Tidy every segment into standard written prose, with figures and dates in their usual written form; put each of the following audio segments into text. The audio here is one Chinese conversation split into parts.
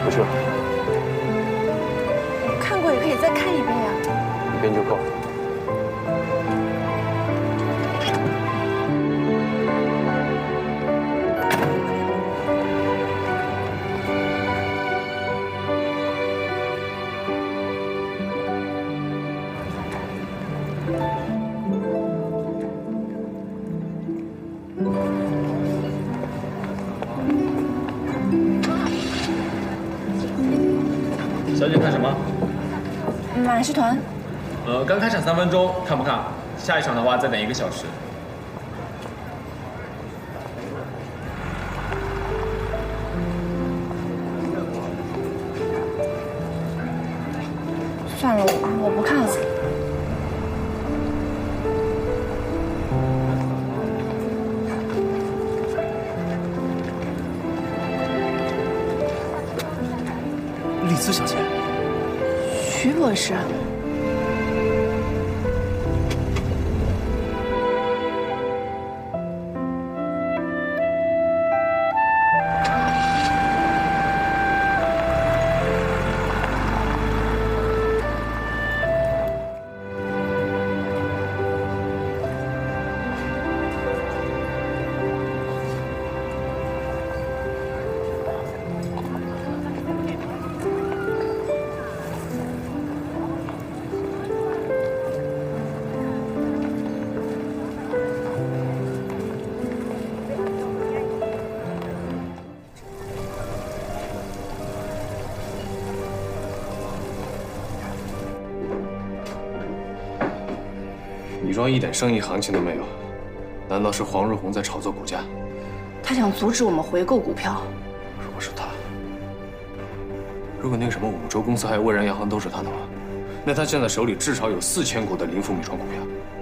不去了。看过也可以再看一遍呀。一遍就够。小姐看什么？马戏团。刚开场3分钟，看不看？下一场的话再等1个小时。算了，我不看了。丽兹小姐，徐博士。米庄一点生意行情都没有，难道是黄日红在炒作股价？他想阻止我们回购股票。如果是他，如果那个什么五洲公司还有蔚然洋行都是他的话，那他现在手里至少有4000股的林福米庄股票。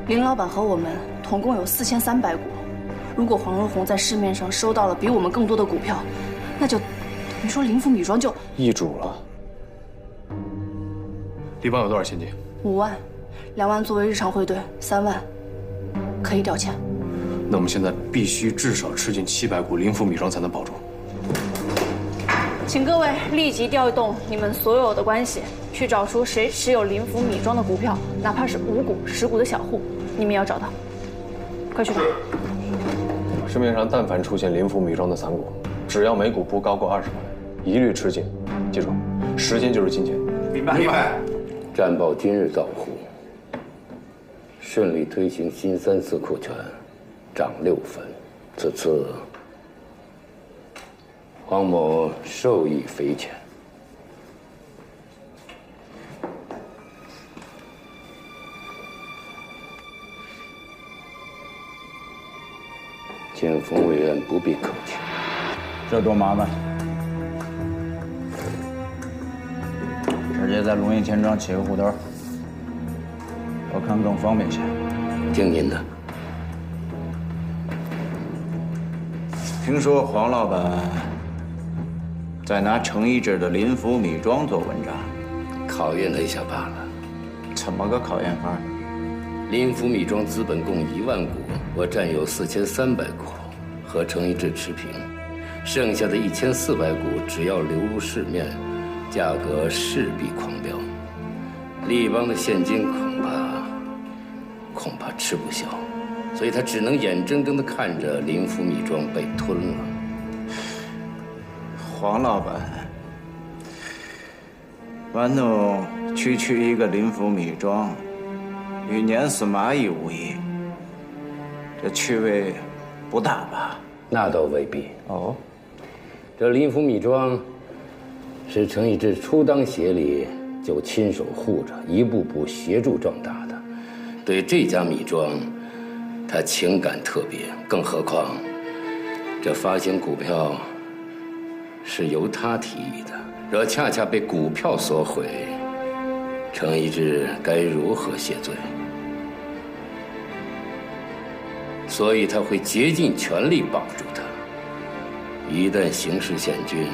林老板和我们统共有4300股。如果黄日红在市面上收到了比我们更多的股票，那就等于说林福米庄就易主了。立邦有多少现金5万，2万作为日常汇兑，3万可以调钱。那我们现在必须至少吃进700股林福米庄才能保住。请各位立即调动你们所有的关系，去找出谁持有林福米庄的股票，哪怕是5股、10股的小户，你们也要找到。快去找！市面上但凡出现林福米庄的散股，只要每股不高过20块，一律吃进。记住，时间就是金钱。明白。战报今日到沪，顺利推行新3次库权，涨6分。此次黄某受益匪浅。请冯委员不必客气。这多麻烦，直接在龙岩钱庄起个户头，我看更方便些。听您的。听说黄老板在拿程一志的林福米庄做文章，考验他一下罢了。怎么个考验法？林福米庄资本共1万股，我占有4300股，和程一志持平。剩下的1400股只要流入市面，价格势必狂飙。立邦的现金恐怕吃不消，所以他只能眼睁睁地看着林福米庄被吞了。黄老板玩弄区一个林福米庄，与碾死蚂蚁无异，这趣味不大吧？那倒未必。哦，这林福米庄是程一志初当协理就亲手护着，一步步协助壮大的。对这家米庄，他情感特别，更何况这发行股票是由他提议的，若恰恰被股票所毁，程一志该如何谢罪？所以他会竭尽全力绑住他。一旦形势险峻，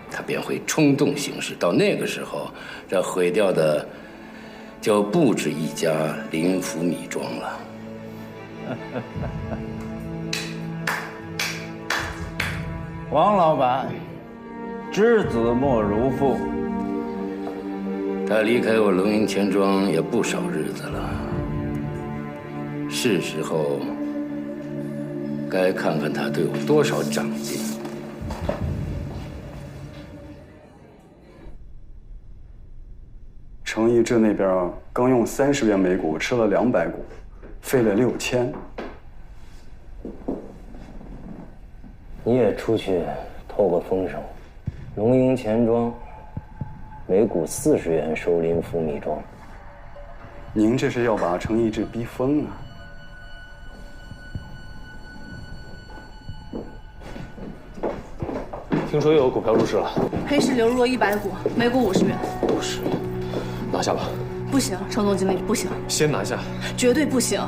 他便会冲动行事。到那个时候，这毁掉的就不止一家林福米庄了。王老板，知子莫如父。他离开我龙吟钱庄也不少日子了，是时候该看看他都有多少长进。程一志那边刚用30元每股吃了200股，费了6000。你也出去透个风声，龙吟钱庄每股40元收林福米庄。您这是要把程一志逼疯啊！听说又有股票入市了，黑市流入了100股，每股50元。50，拿下吧。不行，程总经理，不行，先拿下。绝对不行。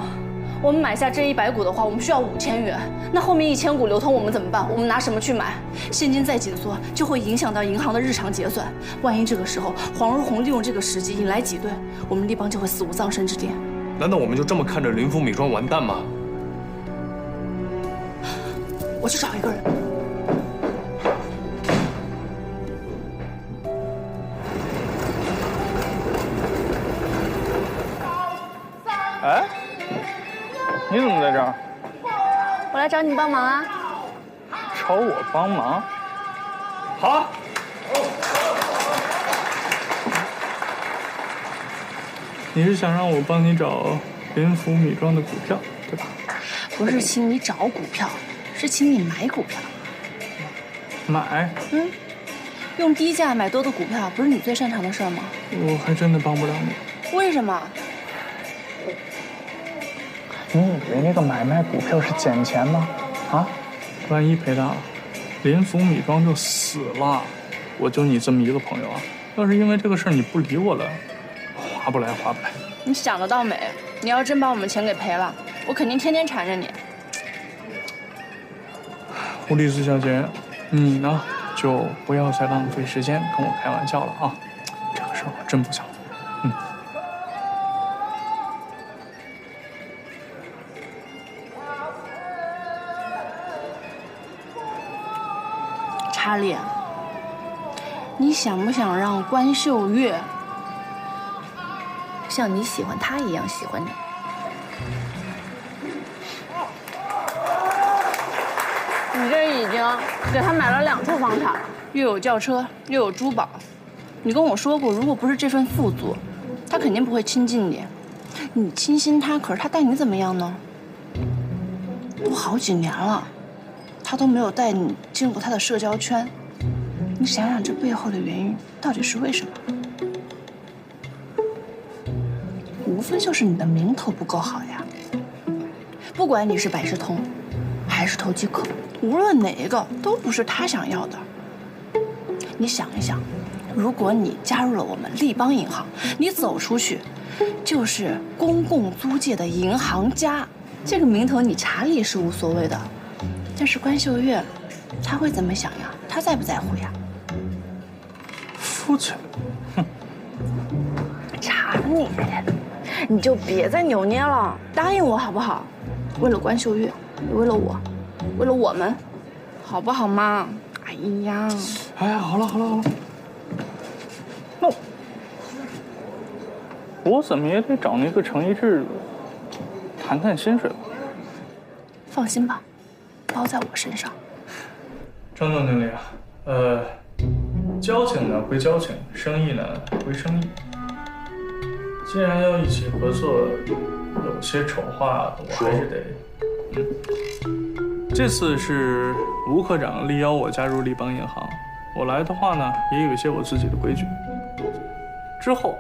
我们买下这100股的话，我们需要5000元。那后面1000股流通，我们怎么办？我们拿什么去买？现金再紧缩，就会影响到银行的日常结算。万一这个时候黄如虹利用这个时机引来挤兑，我们立邦就会死无葬身之地。难道我们就这么看着林福米庄完蛋吗？我去找一个人。哎，你怎么在这儿？我来找你帮忙啊！找我帮忙？好。你是想让我帮你找林福米庄的股票，对吧？不是请你找股票，是请你买股票。买？用低价买多的股票，不是你最擅长的事儿吗？我还真的帮不了你。为什么？你以为那个买卖股票是捡钱吗？啊，万一赔大了，林福米庄就死了。我就你这么一个朋友啊，要是因为这个事儿你不理我了，划不来，划不来。你想得到美！你要真把我们钱给赔了，我肯定天天缠着你。狐狸子小姐，你呢就不要再浪费时间跟我开玩笑了啊！这个事儿我真不想做。查理，你想不想让关秀月像你喜欢他一样喜欢你？你这已经给他买了2处房产，又有轿车，又有珠宝。你跟我说过，如果不是这份富足，他肯定不会亲近你。你倾心他，可是他待你怎么样呢？都好几年了。他都没有带你进入他的社交圈，你想想这背后的原因到底是为什么？无非就是你的名头不够好呀。不管你是百事通，还是投机客，无论哪一个都不是他想要的。你想一想，如果你加入了我们立邦银行，你走出去就是公共租界的银行家，这个名头你查理是无所谓的。但是关秀月，他会怎么想呀？他在不在乎呀？肤浅，哼！查你就别再扭捏了，答应我好不好？为了关秀月，为了我，为了我们，好不好嘛？哎呀，哎，好了，那我怎么也得找那个程一志谈谈薪水吧。放心吧。包在我身上。张总经理啊，交情呢归交情，生意呢归生意。既然要一起合作，有些丑话我还是得……这次是吴科长力邀我加入立邦银行，我来的话呢，也有一些我自己的规矩。之后，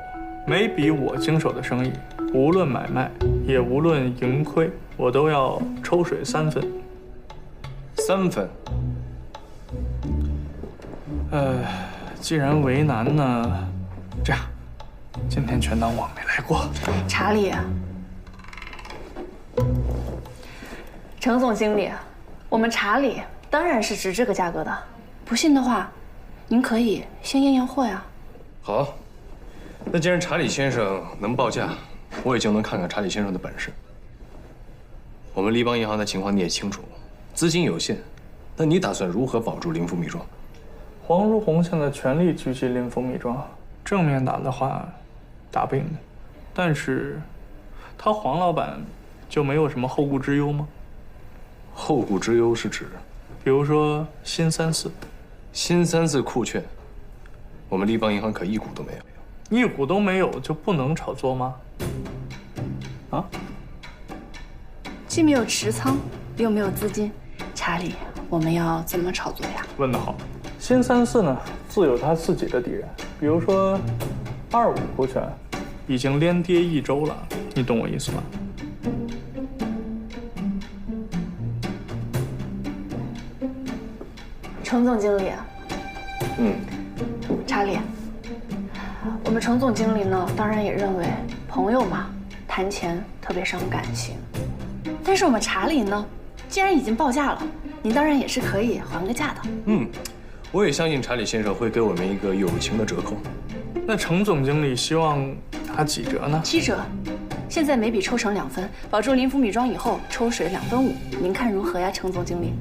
每笔我经手的生意，无论买卖，也无论盈亏，我都要抽水3分。3分。既然为难呢，这样，今天全当我没来过。查理，程总经理，我们查理当然是值这个价格的。不信的话，您可以先验验货呀。好，那既然查理先生能报价，我也就能看看查理先生的本事。我们立邦银行的情况你也清楚。资金有限，那你打算如何保住林府米庄？黄如虹现在全力狙击林府米庄，正面打的话，打不赢的。但是，他黄老板就没有什么后顾之忧吗？后顾之忧是指，比如说新34，新34酷券，我们立邦银行可一股都没有。一股都没有就不能炒作吗？啊？既没有持仓，又没有资金，查理，我们要怎么炒作呀？问得好。新34呢，自有他自己的敌人，比如说25酷券，已经连跌1周了，你懂我意思吗？程总经理，查理，我们程总经理呢，当然也认为朋友嘛，谈钱特别伤感情。但是我们查理呢，既然已经报价了，您当然也是可以还个价的。我也相信查理先生会给我们一个友情的折扣。那程总经理希望打几折呢？7折，现在每笔抽成2分，保住林府米庄以后抽水2分5，您看如何呀，程总经理？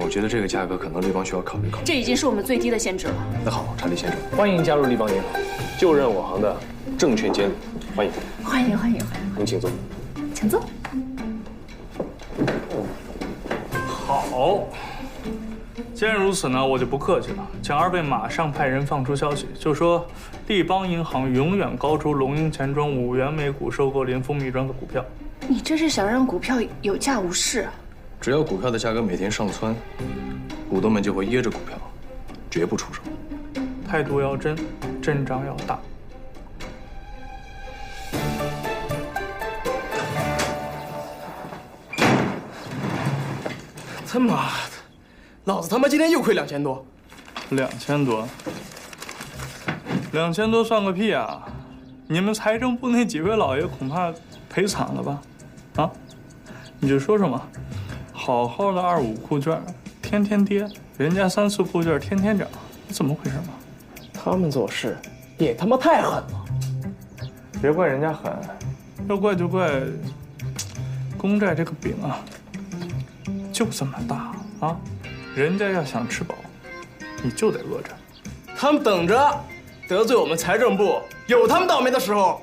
我觉得这个价格可能立邦需要考虑考虑。这已经是我们最低的限制了。那好，查理先生，欢迎加入立邦银行，就任我行的证券监理，欢迎。欢迎欢迎欢迎，您请坐。请坐。好，既然如此呢，我就不客气了，请2位马上派人放出消息，就说立邦银行永远高出龙鹰钱庄5元每股收购林府米庄的股票。你这是想让股票有价无市？只要股票的价格每天上蹿，股东们就会掖着股票，绝不出手。态度要真，阵仗要大。他妈的，老子他妈今天又亏2000多，2000多，2000多算个屁啊！你们财政部那几位老爷恐怕赔惨了吧？啊，你就说说嘛，好好的25酷券天天跌，人家34酷券天天涨，怎么回事嘛？他们做事也他妈太狠了。别怪人家狠，要怪就怪公债这个饼啊，就这么大啊！人家要想吃饱，你就得饿着。他们等着得罪我们财政部，有他们倒霉的时候。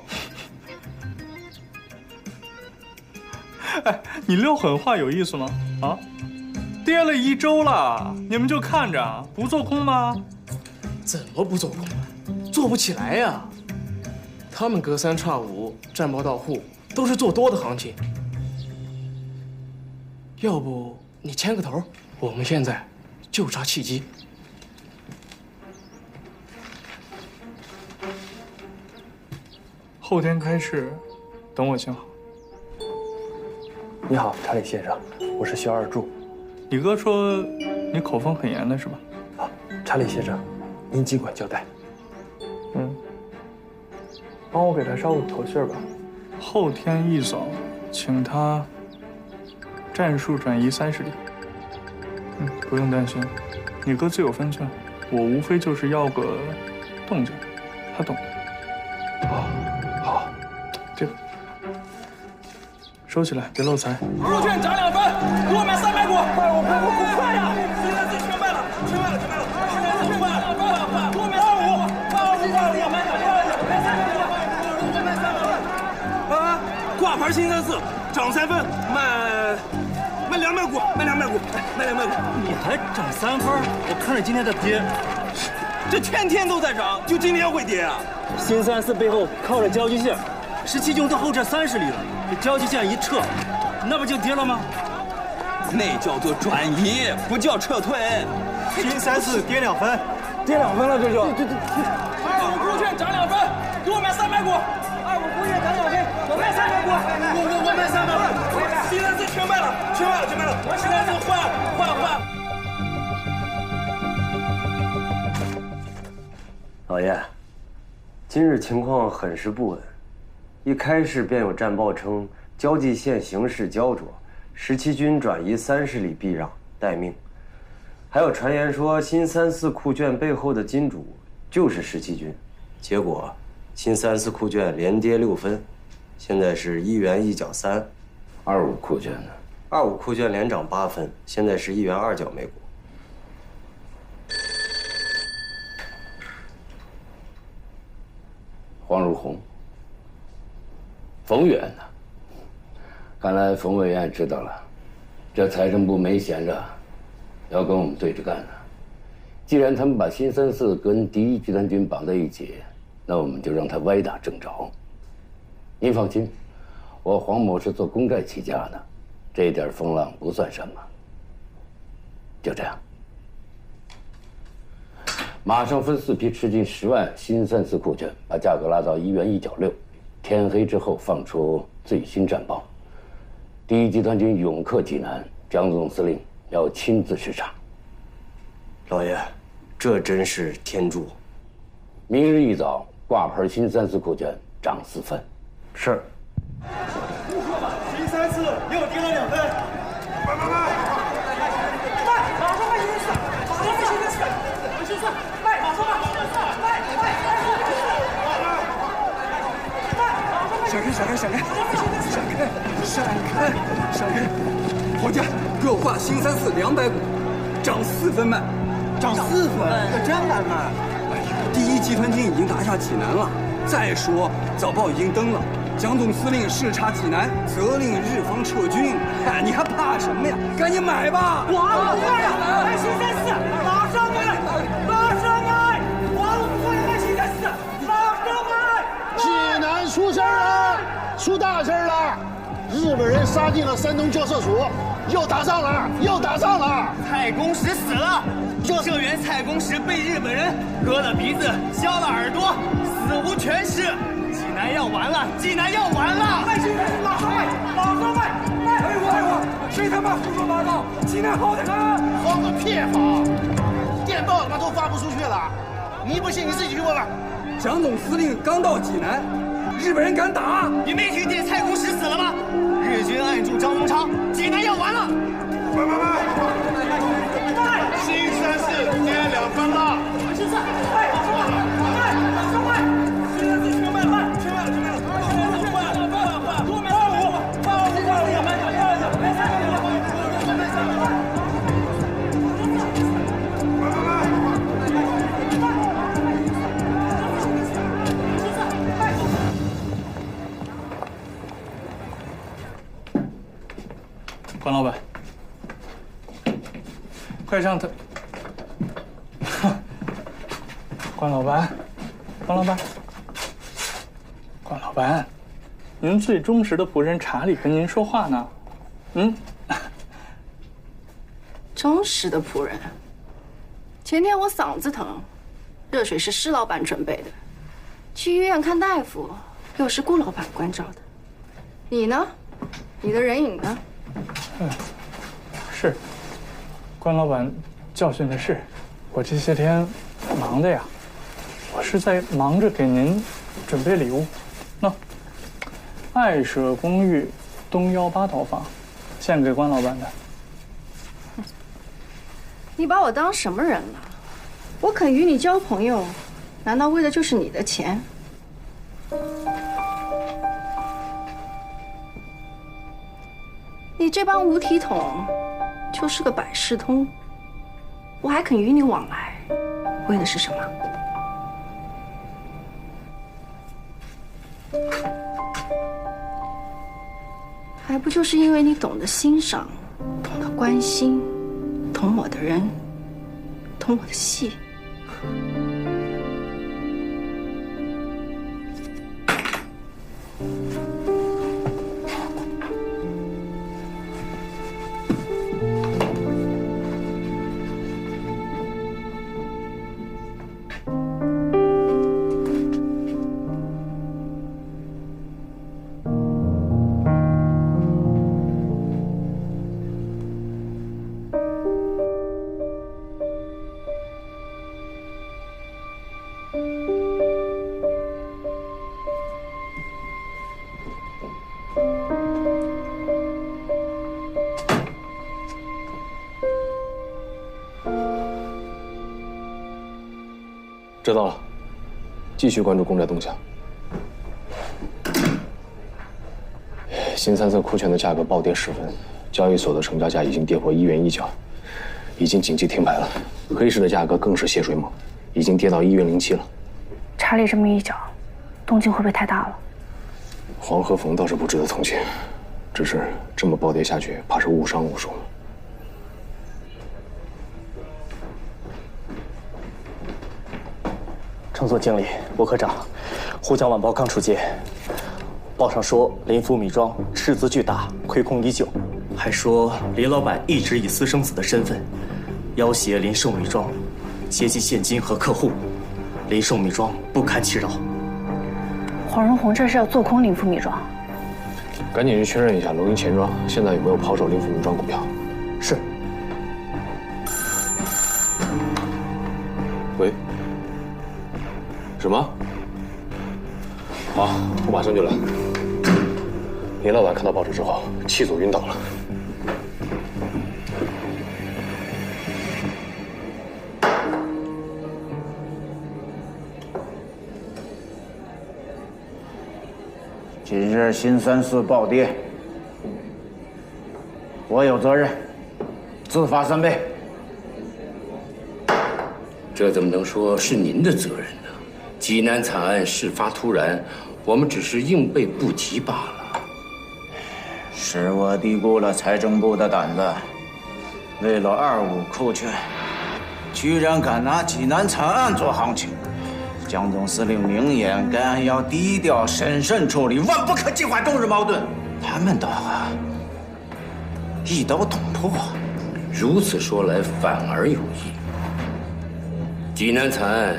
哎，你撂狠话有意思吗？啊，跌了1周了，你们就看着不做空吗？怎么不做空啊？做不起来呀！他们隔3差5战报到户，都是做多的行情。要不你牵个头，我们现在就差契机。后天开市，等我行好。你好，查理先生，我是肖二柱。你哥说你口风很严的是吧？好，查理先生，您尽管交代。帮我给他捎个口信吧。后天一早，请他战术转移30里。不用担心，你哥自有分寸，我无非就是要个动静，他懂的。好，这个收起来，别漏财。入券涨2分，给我买300股！快呀！现在是全卖了，全卖了！现在是全卖了，快！给我买85，买啊！挂牌新34涨3分，卖200股，卖200股，卖200股！你还涨3分？我看着今天的跌，这天天都在涨，就今天会跌啊？新34背后靠着交际线，17军都后撤30里了，这交际线一撤，那不就跌了吗？那叫做转移，不叫撤退。新34跌2分，跌2分了，这就。对25股券涨2分，给我买300股。25股券涨2分，我卖300股。我卖300股。新34全卖了，全卖了。我现在就换。老爷，今日情况很是不稳，一开市便有战报称交际线形势焦灼，17军转移30里避让待命。还有传言说新34酷券背后的金主就是17军，结果新34酷券连跌6分，现在是1元1角3。25酷券呢？ 25酷券连涨8分，现在是1元2角每股。黄如红。冯远呢？看来冯委员知道了，这财政部没闲着，要跟我们对着干呢。既然他们把新三四跟第一集团军绑在一起，那我们就让他歪打正着。您放心，我黄某是做公债起家的，这点风浪不算什么。就这样，马上分4批吃进10万新三四库券，把价格拉到1元1角6。天黑之后放出最新战报。第一集团军勇克济南，蒋总司令要亲自视察。老爷，这真是天助。明日一早挂牌新三四库券涨4分。是。新三四又跌了2分。慢，马上卖新三四，马上卖新三四，新三四，卖，马上卖，闪开！皇家给我挂新三四200股，涨4分卖，涨4分，可真敢卖！哎呦，第一集团军已经拿下济南了。再说早报已经登了，蒋总司令视察济南，责令日方撤军。哎，你还怕什么呀？赶紧买吧！我不会呀，卖新三四，马上买！我不会卖新三四，马上买！济南出事了，出大事了！日本人杀进了山东校测所，又打仗了！蔡公时死了，社员蔡公时被日本人割了鼻子，削了耳朵，死无全尸。济南要完了！卖新三四，马上卖！哎我，谁他妈胡说八道？济南好得很！好个屁好！电报他妈都发不出去了，你不信你自己去问问。蒋总司令刚到济南，日本人敢打！你没听见蔡公时死了吗？日军按住张宗昌，济南要完了！新三四跌2分了。新三四，卖，马上卖！新三四全卖了！给我关老板，快让他。关老板，您最忠实的仆人查理跟您说话呢。忠实的仆人。前天我嗓子疼，热水是施老板准备的，去医院看大夫又是顾老板关照的。你呢？你的人影呢？是，关老板教训的是，我这些天忙的呀，我是在忙着给您准备礼物。爱舍公寓东18套房，献给关老板的。你把我当什么人了？我肯与你交朋友，难道为的就是你的钱？你这帮五体统就是个百事通，我还肯与你往来，为的是什么？还不就是因为你懂得欣赏，懂得关心，懂我的人，懂我的戏。知道了，继续关注公债动向。新三色库券的价格暴跌10分，交易所的成交价已经跌破1元1角，已经紧急停牌了。黑市的价格更是泄水猛，已经跌到1元07了。查理这么一搅，动静会不会太大了？黄和冯倒是不值得同情，只是这么暴跌下去，怕是误伤无数。程总经理、吴科长，沪江晚报刚出街，报上说林福米庄赤字巨大，亏空已久，还说林老板一直以私生子的身份要挟林寿米庄，接济现金和客户，林寿米庄不堪其扰。黄荣宏这是要做空林福米庄？赶紧去确认一下龙吟钱庄现在有没有抛售林福米庄股票。是。喂。什么？好，我马上就来。林老板看到报纸之后，气阻晕倒了。今日新三市暴跌，我有责任，自罚3倍。这怎么能说是您的责任呢？济南惨案事发突然，我们只是应备不及罢了。是我低估了财政部的胆子，为了2.5库券，居然敢拿济南惨案做行情。江总司令明言，该案要低调审慎处理，万不可激化中日矛盾。他们的话一刀捅破。如此说来，反而有益。济南惨案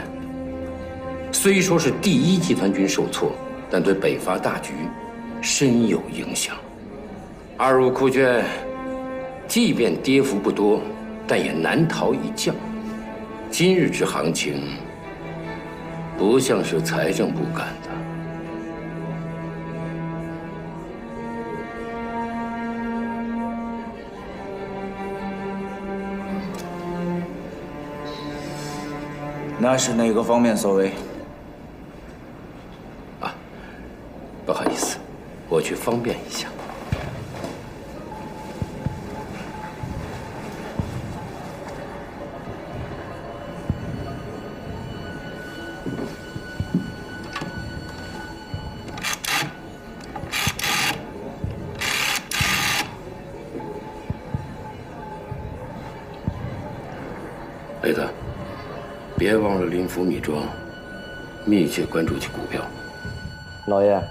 虽说是第一集团军受挫，但对北伐大局深有影响。2.5库券即便跌幅不多，但也难逃一降。今日之行情，不像是财政部干的。那是哪个方面所为？不好意思，我去方便一下。雷子，别忘了林福米庄，密切关注其股票。老爷，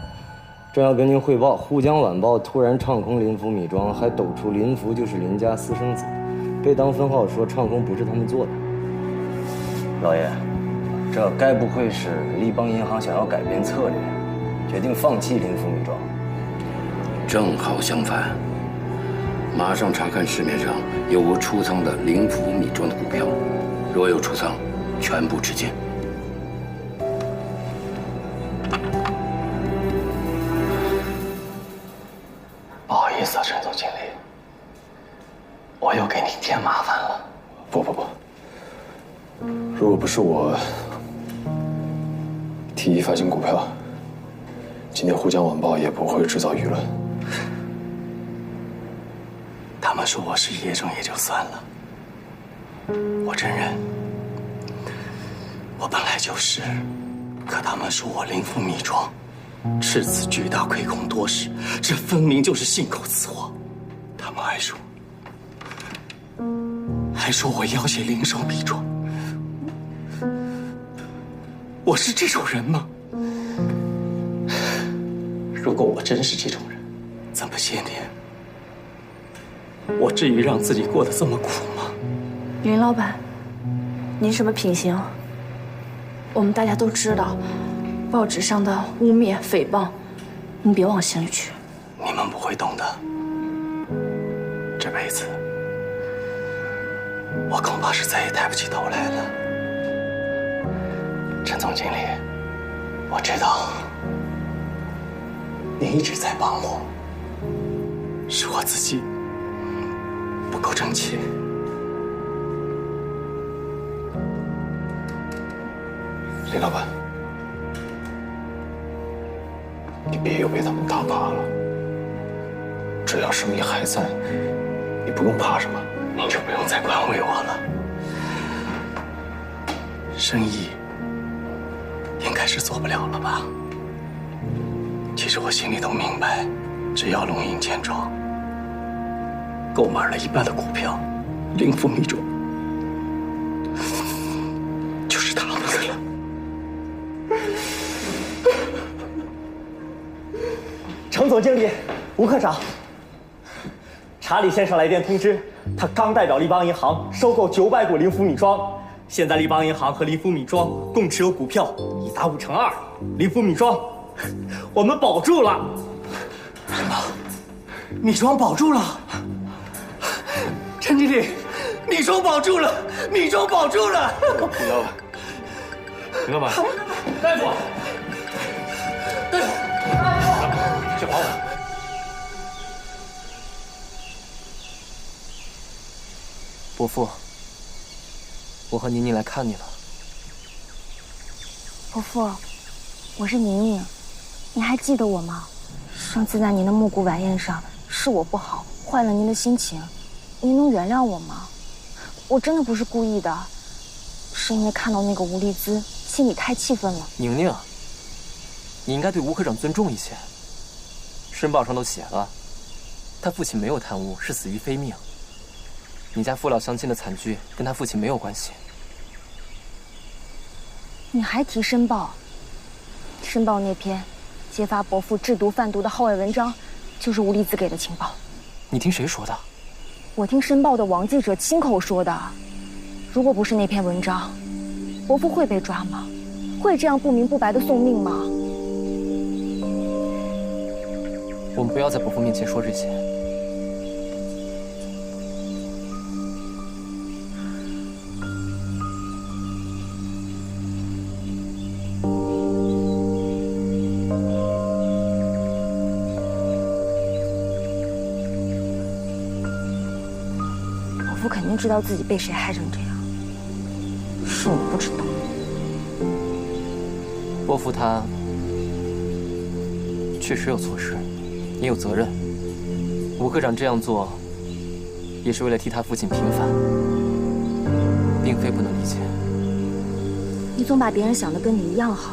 正要跟您汇报，沪江晚报突然唱空林福米庄，还抖出林福就是林家私生子，被当分号说唱空不是他们做的。老爷，这该不会是立邦银行想要改变策略，决定放弃林福米庄？正好相反，马上查看市面上有无出仓的林福米庄的股票，若有出仓，全部吃进。不好意思啊，陈总经理，我又给你添麻烦了。不，如果不是我提议发行股票，今天沪江晚报也不会制造舆论。他们说我是业中也就算了，我承认，我本来就是，可他们说我林福米庄赤字巨大，亏空多时，这分明就是信口雌黄。他们还说我要挟林寿米庄，我是这种人吗？如果我真是这种人，这么些年，我至于让自己过得这么苦吗？林老板，您什么品行？我们大家都知道，报纸上的污蔑诽谤，您别往心里去。你们不会懂的。这辈子，我恐怕是再也抬不起头来了。陈总经理，我知道你一直在帮我，是我自己不够争气。林老板，你别又被他们打怕了。只要生意还在，你不用怕什么。您就不用再宽慰我了。生意应该是做不了了吧？其实我心里都明白，只要龙吟钱庄购买了一半的股票，灵符米庄就是他们的了。程总经理，吴科长，查理先生来电通知，他刚代表立邦银行收购900股灵符米庄，现在立邦银行和灵符米庄共持有股票已达52%，灵符米庄我们保住了。什么？米庄保住了？陈经理，米庄保住了，米庄保住了！李老板，李老板，大夫，大夫，小黄。伯父，我和宁宁来看你了。伯父，我是宁宁，你还记得我吗？上次在您的木谷晚宴上，是我不好，坏了您的心情，您能原谅我吗？我真的不是故意的，是因为看到那个吴丽姿，心里太气愤了。宁宁，你应该对吴科长尊重一些。申报上都写了，他父亲没有贪污，是死于非命。你家父老乡亲的惨剧跟他父亲没有关系。你还提申报？申报那篇揭发伯父制毒贩毒的号外文章，就是吴丽姿给的情报。你听谁说的？我听申报的王记者亲口说的。如果不是那篇文章，伯父会被抓吗？会这样不明不白的送命吗？我们不要在伯父面前说这些。伯父肯定知道自己被谁害成这样，是我不知道。伯父他确实有错失，也有责任。吴科长这样做，也是为了替他父亲平反，并非不能理解。你总把别人想的跟你一样好，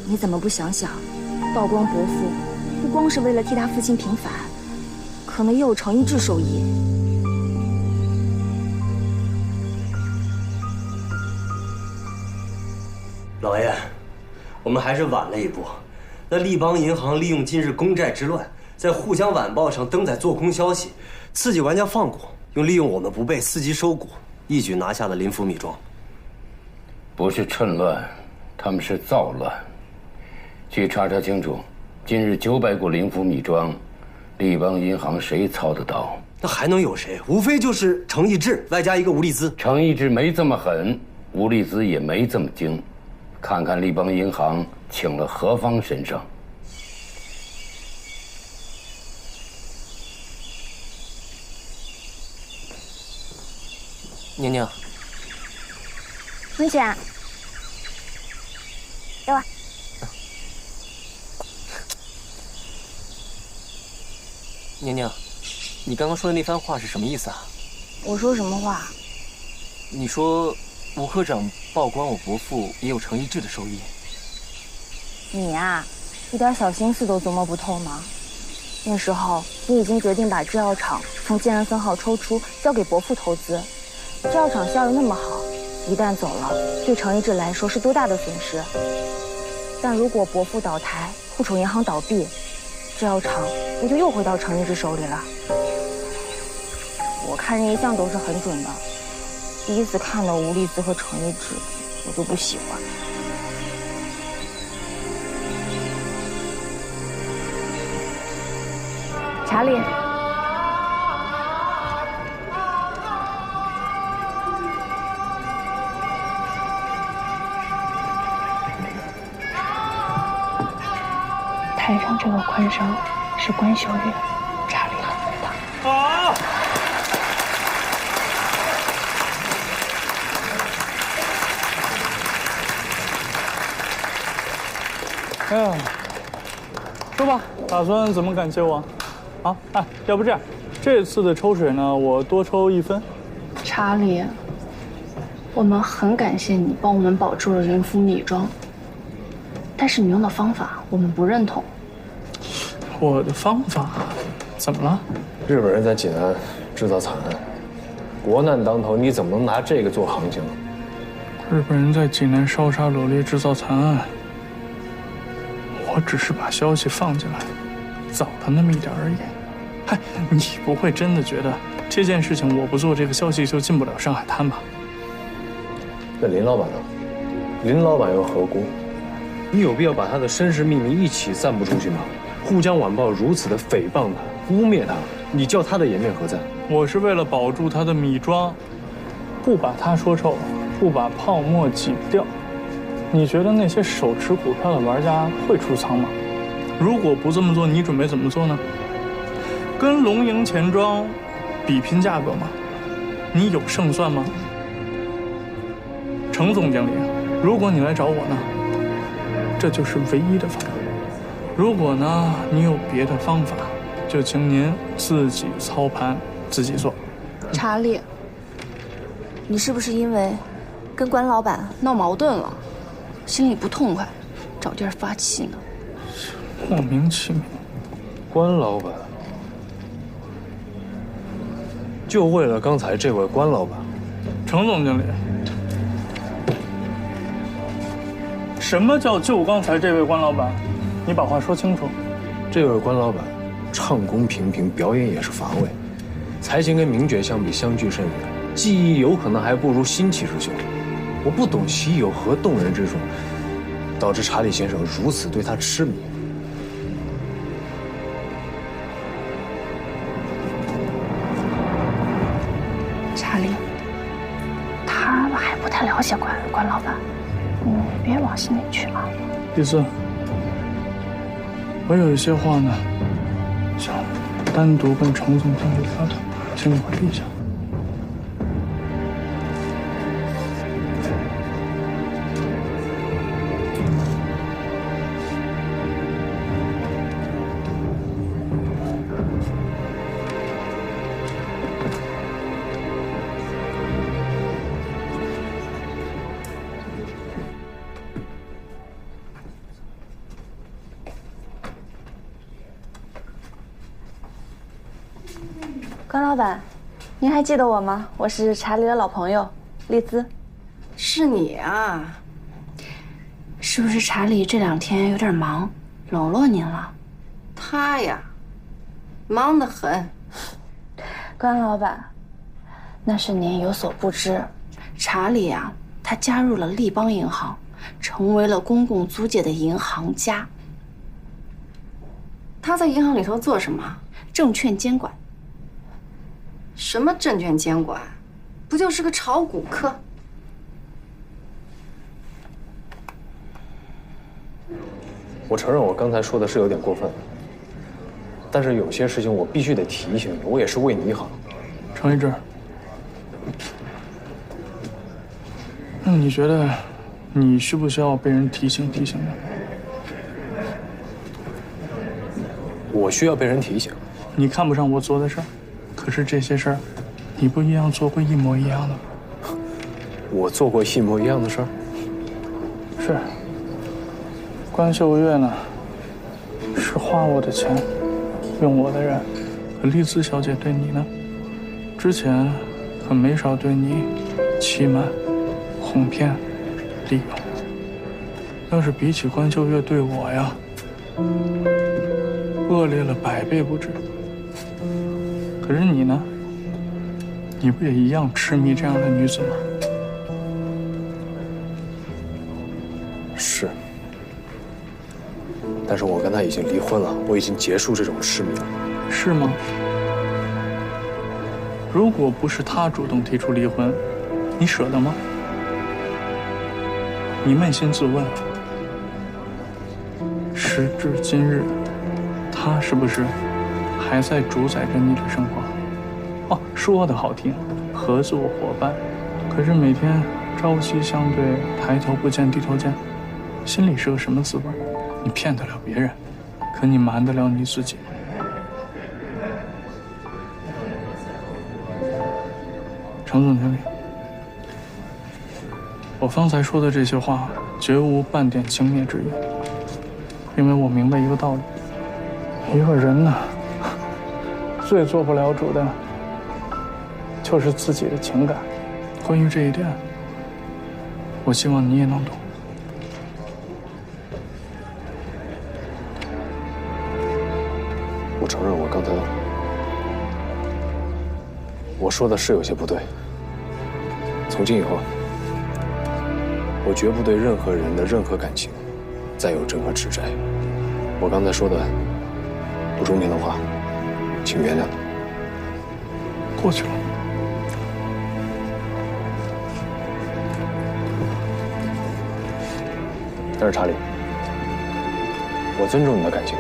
你怎么不想想，曝光伯父不光是为了替他父亲平反，可能也有程一智受益。老爷，我们还是晚了一步。那立邦银行利用今日公债之乱，在《沪江晚报》上登载做空消息，刺激玩家放股，又利用我们不备，伺机收股，一举拿下了灵符米庄。不是趁乱，他们是造乱。去查查清楚，今日900股灵符米庄，立邦银行谁操得到？那还能有谁？无非就是程一智外加一个吴丽姿。程一智没这么狠，吴丽姿也没这么精。看看立邦银行请了何方神圣？宁宁，文泉，给我。宁宁，你刚刚说的那番话是什么意思啊？我说什么话？你说吴科长曝光我伯父也有程一智的收益。你呀，一点小心思都琢磨不透吗？那时候你已经决定把制药厂从建安分号抽出，交给伯父投资。制药厂效益那么好，一旦走了，对程一智来说是多大的损失？但如果伯父倒台，户储银行倒闭，制药厂不就又回到程一智手里了？我看人一向都是很准的。第一次看到吴丽姿和程一智，我就不喜欢。查理，台上这个昆声是关秀月，查理很伟大。好。哎呀，说吧，打算怎么感谢我？啊，哎，要不这样，这次的抽水呢，我多抽1分。查理，我们很感谢你帮我们保住了灵符米庄，但是你用的方法我们不认同。我的方法怎么了？日本人在济南制造惨案，国难当头，你怎么能拿这个做行情？日本人在济南烧杀掳掠，制造惨案。我只是把消息放进来，早了那么一点而已。嗨，你不会真的觉得这件事情我不做，这个消息就进不了上海滩吧？那林老板呢？林老板又何辜？你有必要把他的身世秘密一起散布出去吗？沪江晚报如此的诽谤他、污蔑他，你叫他的颜面何在？我是为了保住他的米庄，不把他说臭，不把泡沫挤掉。你觉得那些手持股票的玩家会出仓吗？如果不这么做，你准备怎么做呢？跟龙盈钱庄比拼价格吗？你有胜算吗？程总经理，如果你来找我呢，这就是唯一的方法。如果呢，你有别的方法，就请您自己操盘，自己做。查理，你是不是因为跟关老板闹矛盾了，心里不痛快，找地儿发气呢？莫名其妙。关老板，就为了刚才这位关老板？程总经理，什么叫就刚才这位关老板？你把话说清楚。这位关老板，唱功平平，表演也是乏味，才情跟名角相比相距甚远，技艺有可能还不如新奇之秀。我不懂其有何动人之处，导致查理先生如此对他痴迷。查理，他还不太了解关老板，你别往心里去啊。第四，我有一些话呢，想单独跟程总经理聊聊，请你回避一下。关老板，您还记得我吗？我是查理的老朋友，丽兹。是你啊？是不是查理这2天有点忙，冷落您了？他呀，忙得很。关老板，那是您有所不知，查理啊，他加入了立邦银行，成为了公共租界的银行家。他在银行里头做什么？证券监管。什么证券监管？不就是个炒股客？我承认我刚才说的是有点过分，但是有些事情我必须得提醒你，我也是为你好。程一志，那你觉得你需不需要被人提醒提醒呢？我需要被人提醒。你看不上我做的事儿，可是这些事儿，你不一样做过一模一样的吗？我做过一模一样的事儿。是。关秀月呢，是花我的钱，用我的人。可丽兹小姐对你呢，之前可没少对你欺瞒、哄骗、利用。要是比起关秀月对我呀，恶劣了100倍不止。可是你呢？你不也一样痴迷这样的女子吗？是。但是我跟她已经离婚了，我已经结束这种痴迷了。是吗？如果不是他主动提出离婚，你舍得吗？你扪心自问，时至今日，他是不是还在主宰着你的生活？哦，说的好听，合作伙伴，可是每天朝夕相对，抬头不见低头见，心里是个什么滋味？你骗得了别人，可你瞒得了你自己。程总经理，我方才说的这些话绝无半点轻蔑之意，因为我明白一个道理：一个人呢，最做不了主的，就是自己的情感。关于这一点，我希望你也能懂。我承认，我刚才我说的是有些不对。从今以后，我绝不对任何人的任何感情再有任何指摘。我刚才说的不中听的话，请原谅。过去了。但是查理，我尊重你的感情，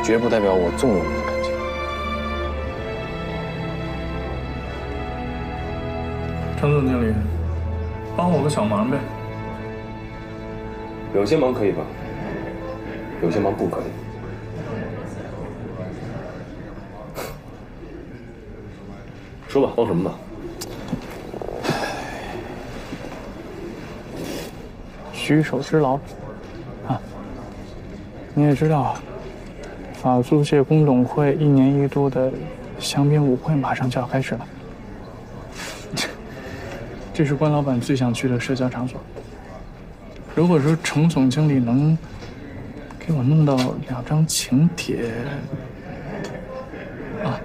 绝不代表我纵容你的感情。陈总经理，帮我个小忙呗。有些忙可以帮，有些忙不可以。说吧，帮什么忙？举手之劳，啊，你也知道，法租界工董会1年1度的香槟舞会马上就要开始了。这是关老板最想去的社交场所。如果说程总经理能给我弄到2张请帖，啊，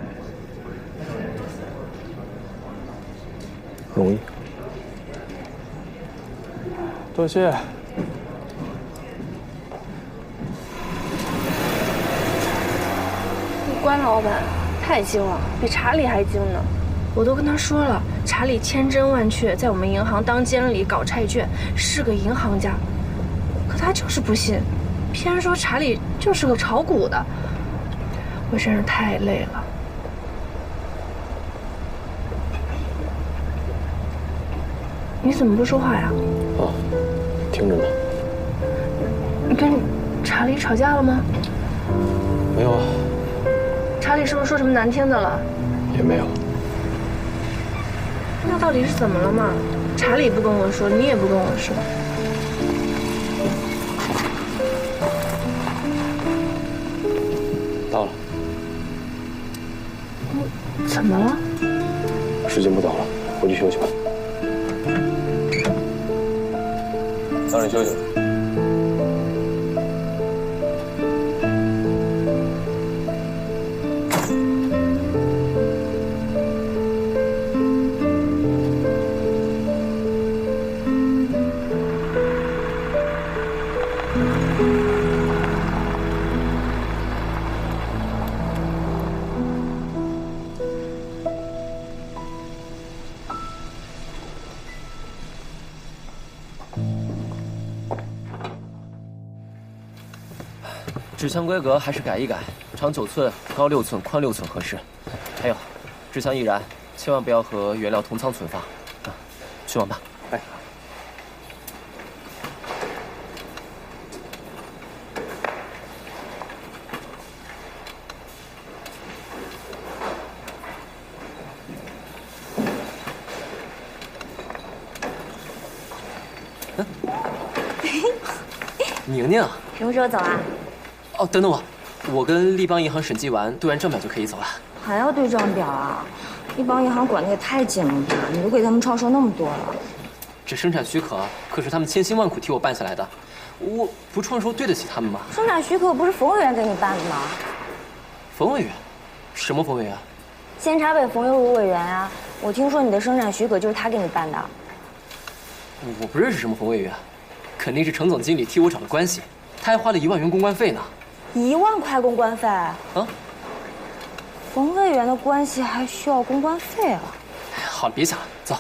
容易。多谢。关老板太精了，比查理还精呢。我都跟他说了，查理千真万确在我们银行当监理搞债券，是个银行家。可他就是不信，偏说查理就是个炒股的。我真是太累了。你怎么不说话呀？哦，听着呢。你跟查理吵架了吗？没有啊。查理是不是说什么难听的了？也没有。那到底是怎么了嘛？查理不跟我说，你也不跟我说。到了。怎么了？时间不早了，回去休息吧。让你休息。纸箱规格还是改一改，长9寸，高6寸，宽6寸合适。还有，纸箱易燃，千万不要和原料同仓存放。啊，去网吧。哎。宁宁，什么时候走啊？哦，等等我，我跟立邦银行审计完，对完账表就可以走了。还要对账表啊？立邦银行管的也太紧了吧？你都给他们超收那么多了。这生产许可可是他们千辛万苦替我办下来的，我不创收对得起他们吗？生产许可不是冯委员给你办的吗？冯委员？什么冯委员？监察委冯优如委员啊！我听说你的生产许可就是他给你办的。我不认识什么冯委员。肯定是程总经理替我找的关系，他还花了1万元公关费呢。1万块公关费？啊？冯委员的关系还需要公关费啊？好了，别想了，走。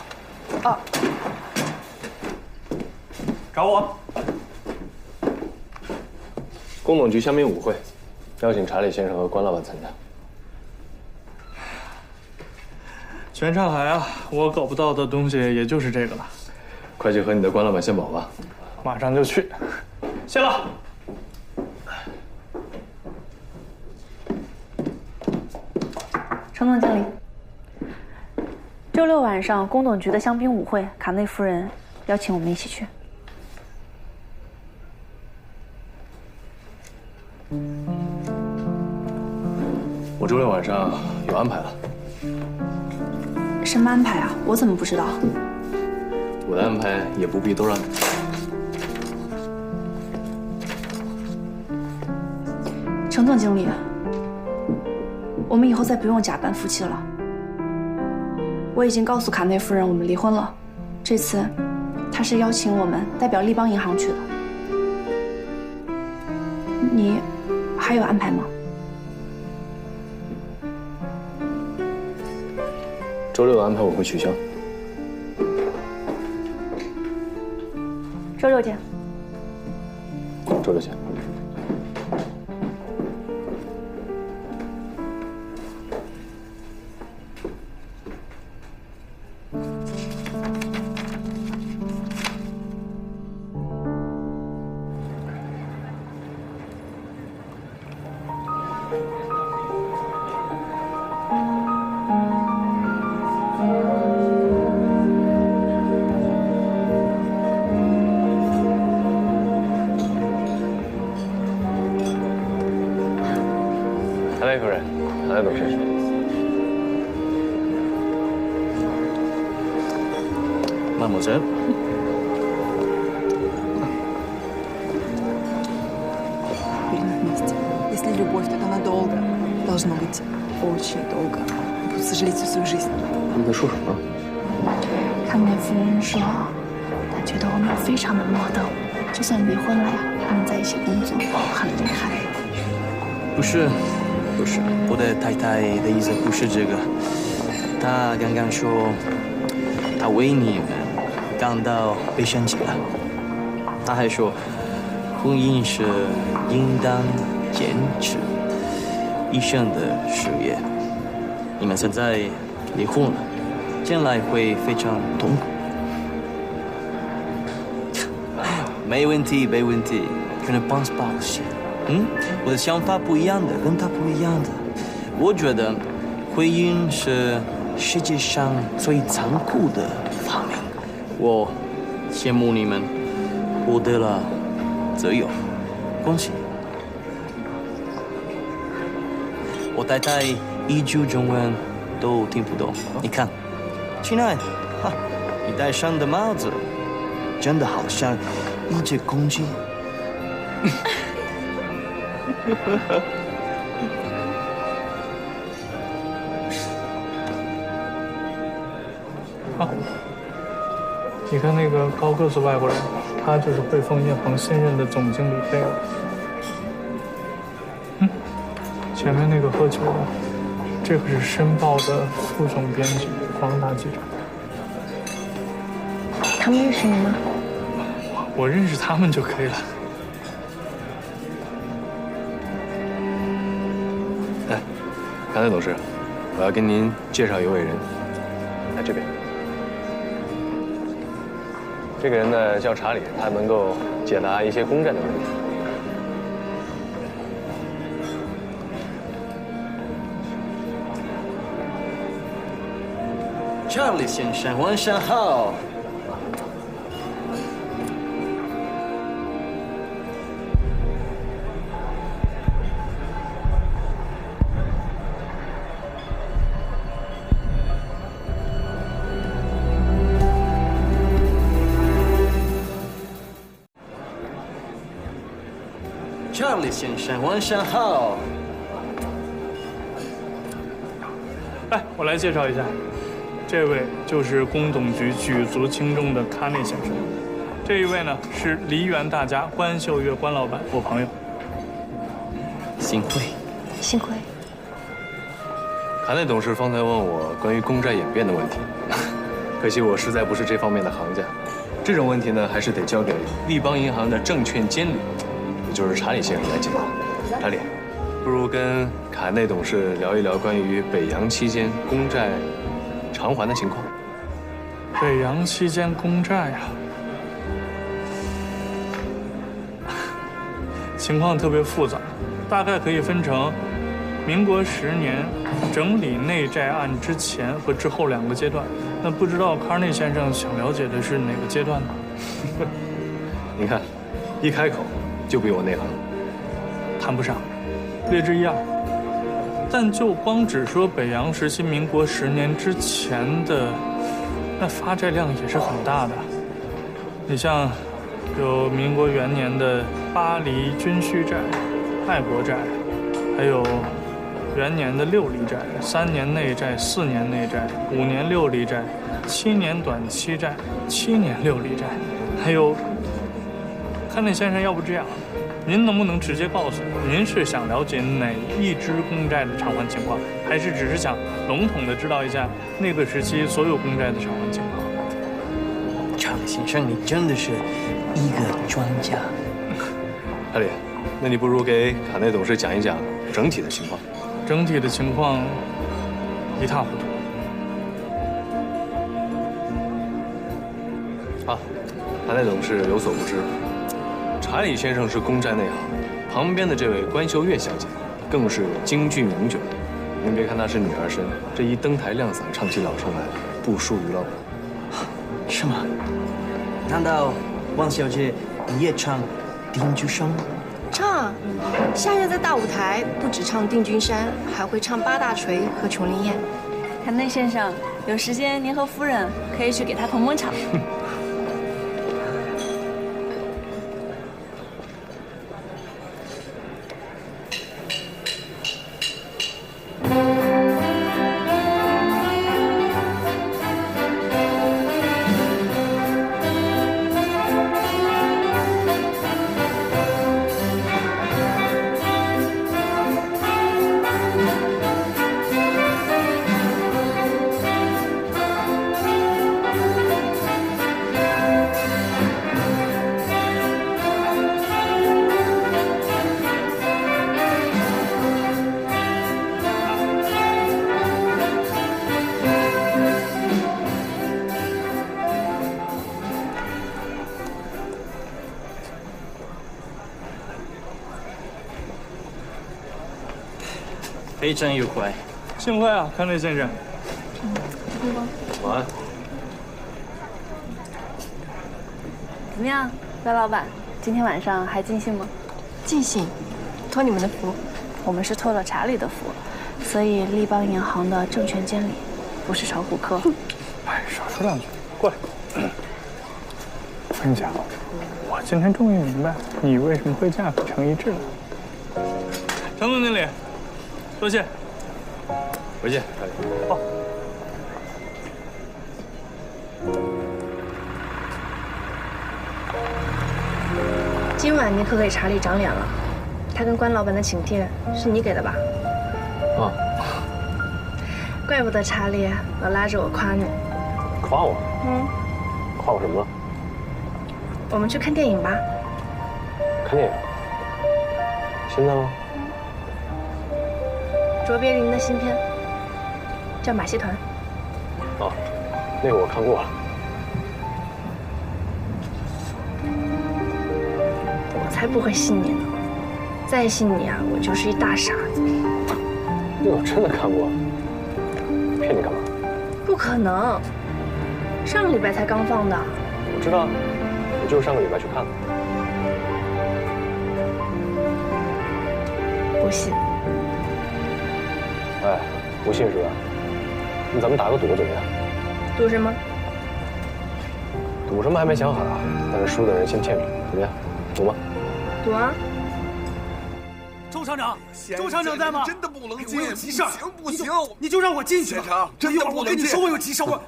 啊，找我。工董局香槟舞会，邀请查理先生和关老板参加。全上海啊，我搞不到的东西也就是这个了。快去和你的关老板献宝吧。马上就去，谢了。程总经理，周6晚上工董局的香槟舞会，卡内夫人邀请我们一起去。周六晚上有安排了。什么安排啊？我怎么不知道？我的安排也不必都让你。程总经理，我们以后再不用假扮夫妻了。我已经告诉卡内夫人我们离婚了，这次她是邀请我们代表立邦银行去的。你还有安排吗？周六的安排我会取消。周六见。周六见。卡内夫人，卡内董事。Mademoiselle. Если любовь, то она долго. Должно быть очень долго. Буду сожалеть всю свою жизнь. 他们在说什么？卡内夫人说，她觉得我们非常的模等，就算离婚了呀，还能在一起工作，很厉害。不是，我的太太的意思不是这个。她刚刚说，她为你们感到被生气了。她还说，婚姻是应当坚持一生的事业。你们现在离婚了，将来会非常痛苦。没问题，没问题，je ne pense pas aussi。我的想法不一样的，跟他不一样的。我觉得，婚姻是世界上最残酷的发明。我羡慕你们获得了自由，恭喜！我太太一句中文都听不懂。你看，亲爱的，你戴上的帽子真的好像一只公鸡。啊，你看那个高个子外国人，他就是汇丰银行新任的总经理贝尔。前面那个喝酒的，这个是《申报》的副总编辑黄大记者。他们认识你吗？我认识他们就可以了。卡内董事，我要跟您介绍一位人，来这边。这个人呢叫查理，他能够解答一些公债的问题。查理先生，晚上好。查理先生，晚上好。来，我来介绍一下，这位就是工董局举足轻重的卡内先生，这一位呢是梨园大家关秀月关老板，我朋友。幸会，幸会。卡内董事方才问我关于公债演变的问题，可惜我实在不是这方面的行家，这种问题呢还是得交给立邦银行的证券监理，也就是查理先生来解答。查理，不如跟卡内董事聊一聊关于北洋期间公债偿还的情况。北洋期间公债呀，情况特别复杂，大概可以分成民国10年整理内债案之前和之后2个阶段。那不知道卡内先生想了解的是哪个阶段呢？你看，一开口就比我内行。谈不上，略知一二。但就光只说北洋时期民国10年之前的，那发债量也是很大的。你像有民国元年的巴黎军需债、爱国债，还有元年的6厘债、3年内债、4年内债、5年6厘债、7年短期债、7年6厘债，还有，康内先生，要不这样，您能不能直接告诉我，您是想了解哪一支公债的偿还情况，还是只是想笼统的知道一下那个时期所有公债的偿还情况？查理先生，你真的是一个专家。查理，那你不如给卡内董事讲一讲整体的情况。整体的情况一塌糊涂。啊，卡内董事有所不知，查理先生是公债内行，旁边的这位关秀月小姐更是京剧名角。您别看她是女儿身，这一登台亮嗓唱起老生来，不输于老板。是吗？难道汪小姐你也唱《定军山》吗？唱，下月在大舞台，不止唱《定军山》，还会唱《八大锤》和《琼林宴》。卡内先生，有时间您和夫人可以去给他捧捧场。非常愉快。幸会啊，康内先生。晚安。怎么样，关老板，今天晚上还尽兴吗？尽兴，托你们的福。我们是托了查理的福，所以立邦银行的证券监理，不是炒股客。哎，少说两句，过来。我跟你讲，我今天终于明白你为什么会嫁给程一志了。程总经理，多谢。回见。好。今晚你可给查理长脸了，他跟关老板的请帖是你给的吧？啊。怪不得查理老拉着我夸你。夸我？夸我什么？我们去看电影吧。看电影？现在吗？卓别林的新片叫《马戏团》。哦，那个我看过了。我才不会信你呢！再信你啊，我就是一大傻子。那我真的看过，骗你干嘛？不可能，上个礼拜才刚放的。我知道，我就是上个礼拜去看的。不信。哎，不信是吧？那咱们打个赌怎么样？赌什么？赌什么还没想好啊，但是输的人先欠着，怎么样？赌吗？赌啊！周厂长，周厂长在吗？真的不能进，我有急事儿，不行，你就让我进去吧。先生，真的不能进。我跟你说，我有急事，我。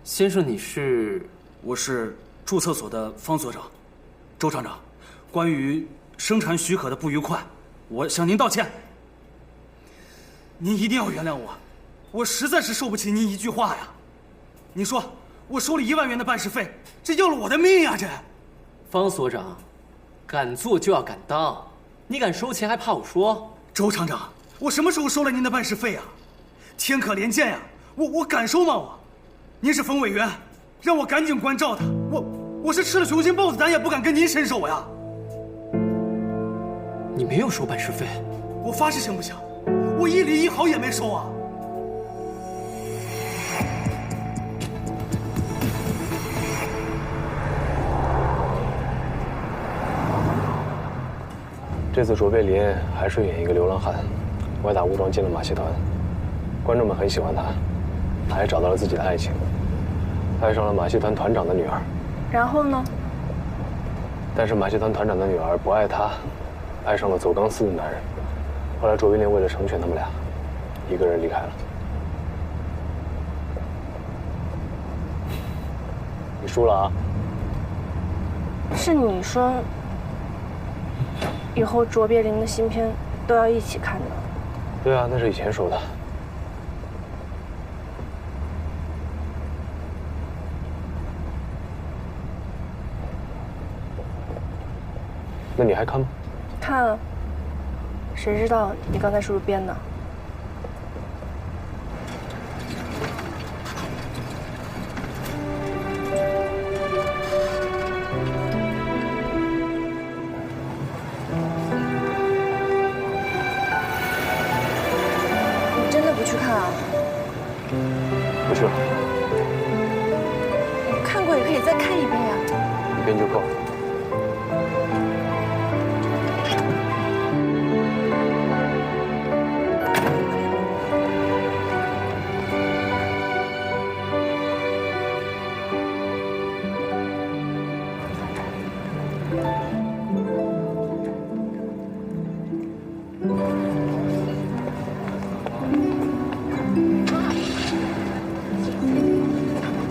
先生，你是？我是注册所的方所长，周厂长。关于生产许可的不愉快，我向您道歉。您一定要原谅我，我实在是受不起您一句话呀。你说我收了1万元的办事费，这要了我的命呀！这，方所长，敢做就要敢当，你敢收钱还怕我说？周厂长，我什么时候收了您的办事费呀？天可怜见呀，我敢收吗？我，您是冯委员，让我赶紧关照他，我是吃了雄心豹子胆也不敢跟您伸手呀。你没有收办事费，我发誓行不行？我1厘1毫也没收啊！这次卓别林还是演一个流浪汉，歪打误撞进了马戏团，观众们很喜欢他，他还找到了自己的爱情，爱上了马戏团团长的女儿。然后呢？但是马戏团团长的女儿不爱他，爱上了走钢丝的男人。后来卓别林为了成全他们俩，一个人离开了。你输了啊！是你说，以后卓别林的新片都要一起看的。对啊，那是以前说的。那你还看吗？看啊。谁知道你刚才是不是编的？你真的不去看啊？不去了。看过也可以再看一遍呀。一遍就够。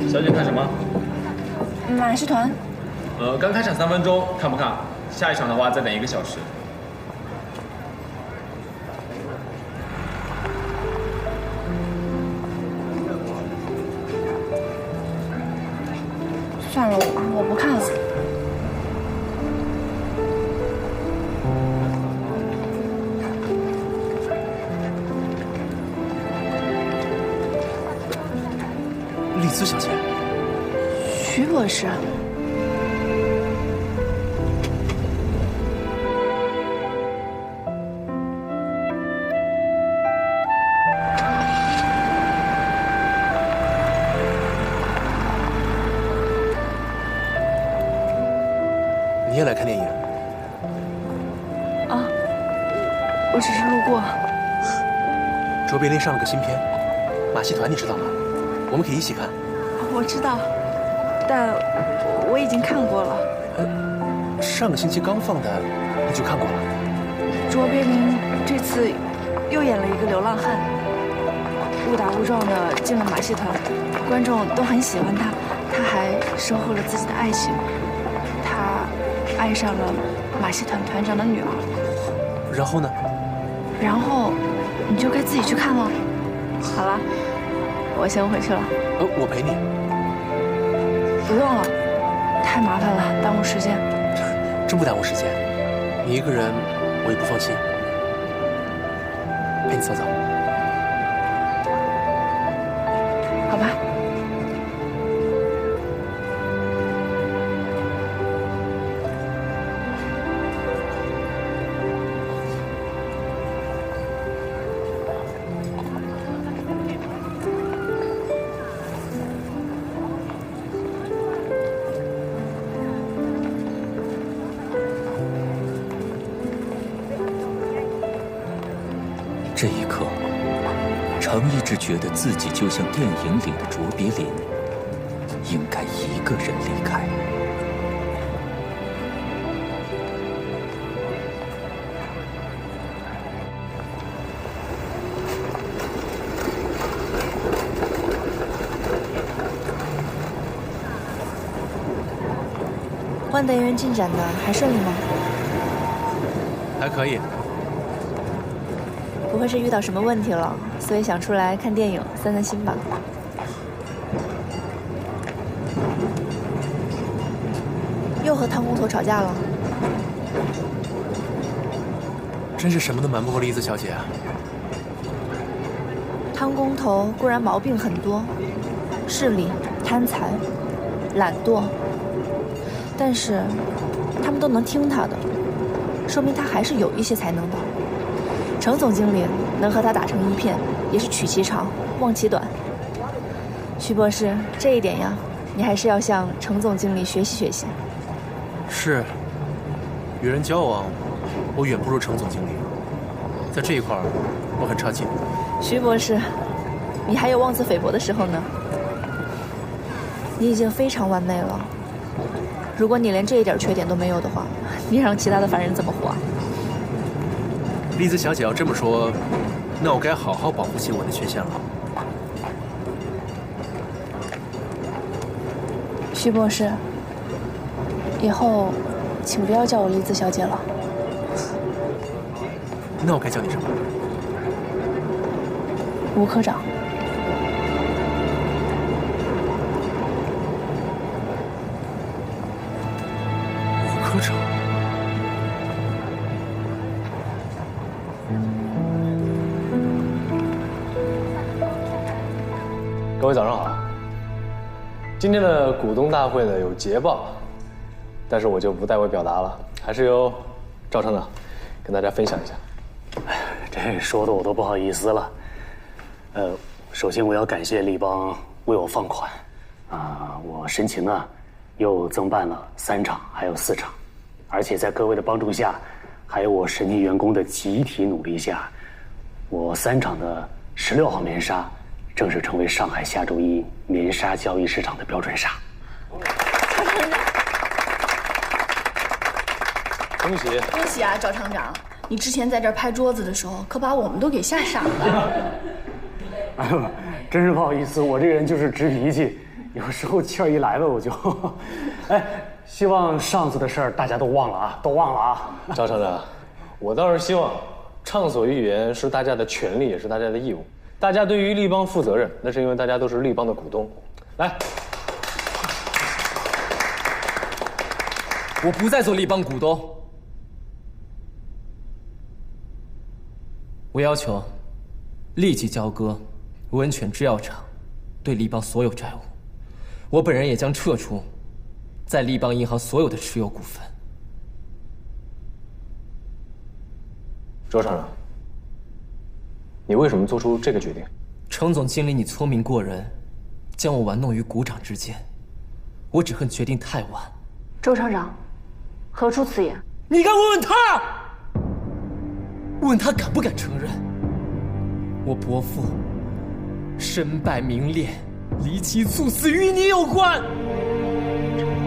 小姐看什么？马戏团。刚开场3分钟，看不看？下一场的话再等1个小时。算了，我不看了。丽兹小姐，徐博士，你也来看电影？啊，我只是路过。卓别林上了个新片，《马戏团》，你知道吗？我们可以一起看。我知道，但我已经看过了。上个星期刚放的，你就看过了？卓别林这次又演了一个流浪汉，误打误撞的进了马戏团，观众都很喜欢他，他还收获了自己的爱情，他爱上了马戏团团长的女儿。然后呢？然后你就该自己去看了。好了，我先回去了。我陪你。不用了，太麻烦了，耽误时间。真不耽误时间，你一个人我也不放心。陪你走走。好吧。这一刻，程一直觉得自己就像电影里的卓别林，应该一个人离开。换单元进展的还顺利吗？还可以。不会是遇到什么问题了，所以想出来看电影散散心吧？又和汤工头吵架了？真是什么都瞒不过丽子小姐啊！汤工头固然毛病很多，势利、贪财、懒惰，但是他们都能听他的，说明他还是有一些才能的。程总经理能和他打成一片，也是取其长，忘其短。徐博士，这一点呀，你还是要向程总经理学习学习。是，与人交往，我远不如程总经理，在这一块我很差劲。徐博士，你还有妄自菲薄的时候呢。你已经非常完美了。如果你连这一点缺点都没有的话，你让其他的凡人怎么活啊？栗子小姐要这么说，那我该好好保护起我的缺陷了。徐博士，以后请不要叫我栗子小姐了。那我该叫你什么？吴科长。吴科长。各位早上好。今天的股东大会呢有捷报，但是我就不代为表达了，还是由赵厂长跟大家分享一下。这说的我都不好意思了。首先我要感谢立邦为我放款，我申请呢又增办了3场，还有4场，而且在各位的帮助下，还有我神经员工的集体努力下，我3场的16号棉纱正式成为上海下周一棉纱交易市场的标准纱。恭喜！恭喜啊，赵厂长！你之前在这儿拍桌子的时候，可把我们都给吓傻了。哎呦，真是不好意思，我这个人就是直脾气，有时候气儿一来了我就……哎，希望上次的事儿大家都忘了啊，都忘了啊。赵厂长，我倒是希望，畅所欲言是大家的权利，也是大家的义务。大家对于立邦负责任，那是因为大家都是立邦的股东。来，我不再做立邦股东。我要求立即交割温泉制药厂对立邦所有债务，我本人也将撤出在立邦银行所有的持有股份。周厂长，你为什么做出这个决定？程总经理，你聪明过人，将我玩弄于股掌之间，我只恨决定太晚。周厂长，何出此言？你该问问他，问他敢不敢承认，我伯父身败名裂、离奇猝死与你有关。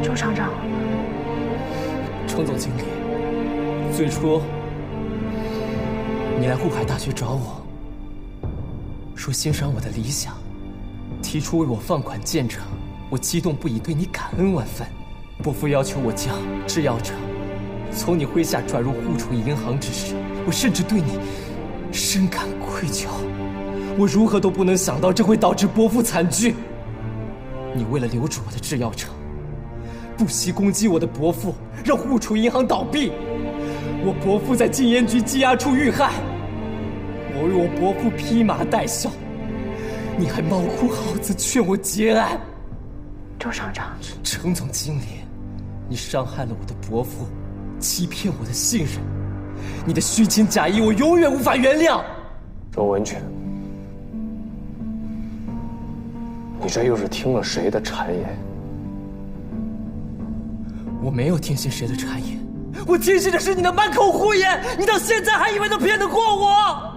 周厂长，程总经理，最初你来沪海大学找我，说欣赏我的理想，提出为我放款建厂，我激动不已，对你感恩万分。伯父要求我将制药厂从你麾下转入沪楚银行之时，我甚至对你深感愧疚。我如何都不能想到这会导致伯父惨剧。你为了留住我的制药厂，不惜攻击我的伯父，让沪楚银行倒闭。我伯父在禁烟局羁押处遇害，我为我伯父披麻戴孝，你还猫哭耗子劝我结案。周厂长，程总经理，你伤害了我的伯父，欺骗我的信任，你的虚情假意我永远无法原谅。周文全，你这又是听了谁的谗言？我没有听信谁的谗言，我听信的是你的满口胡言，你到现在还以为能骗得过我？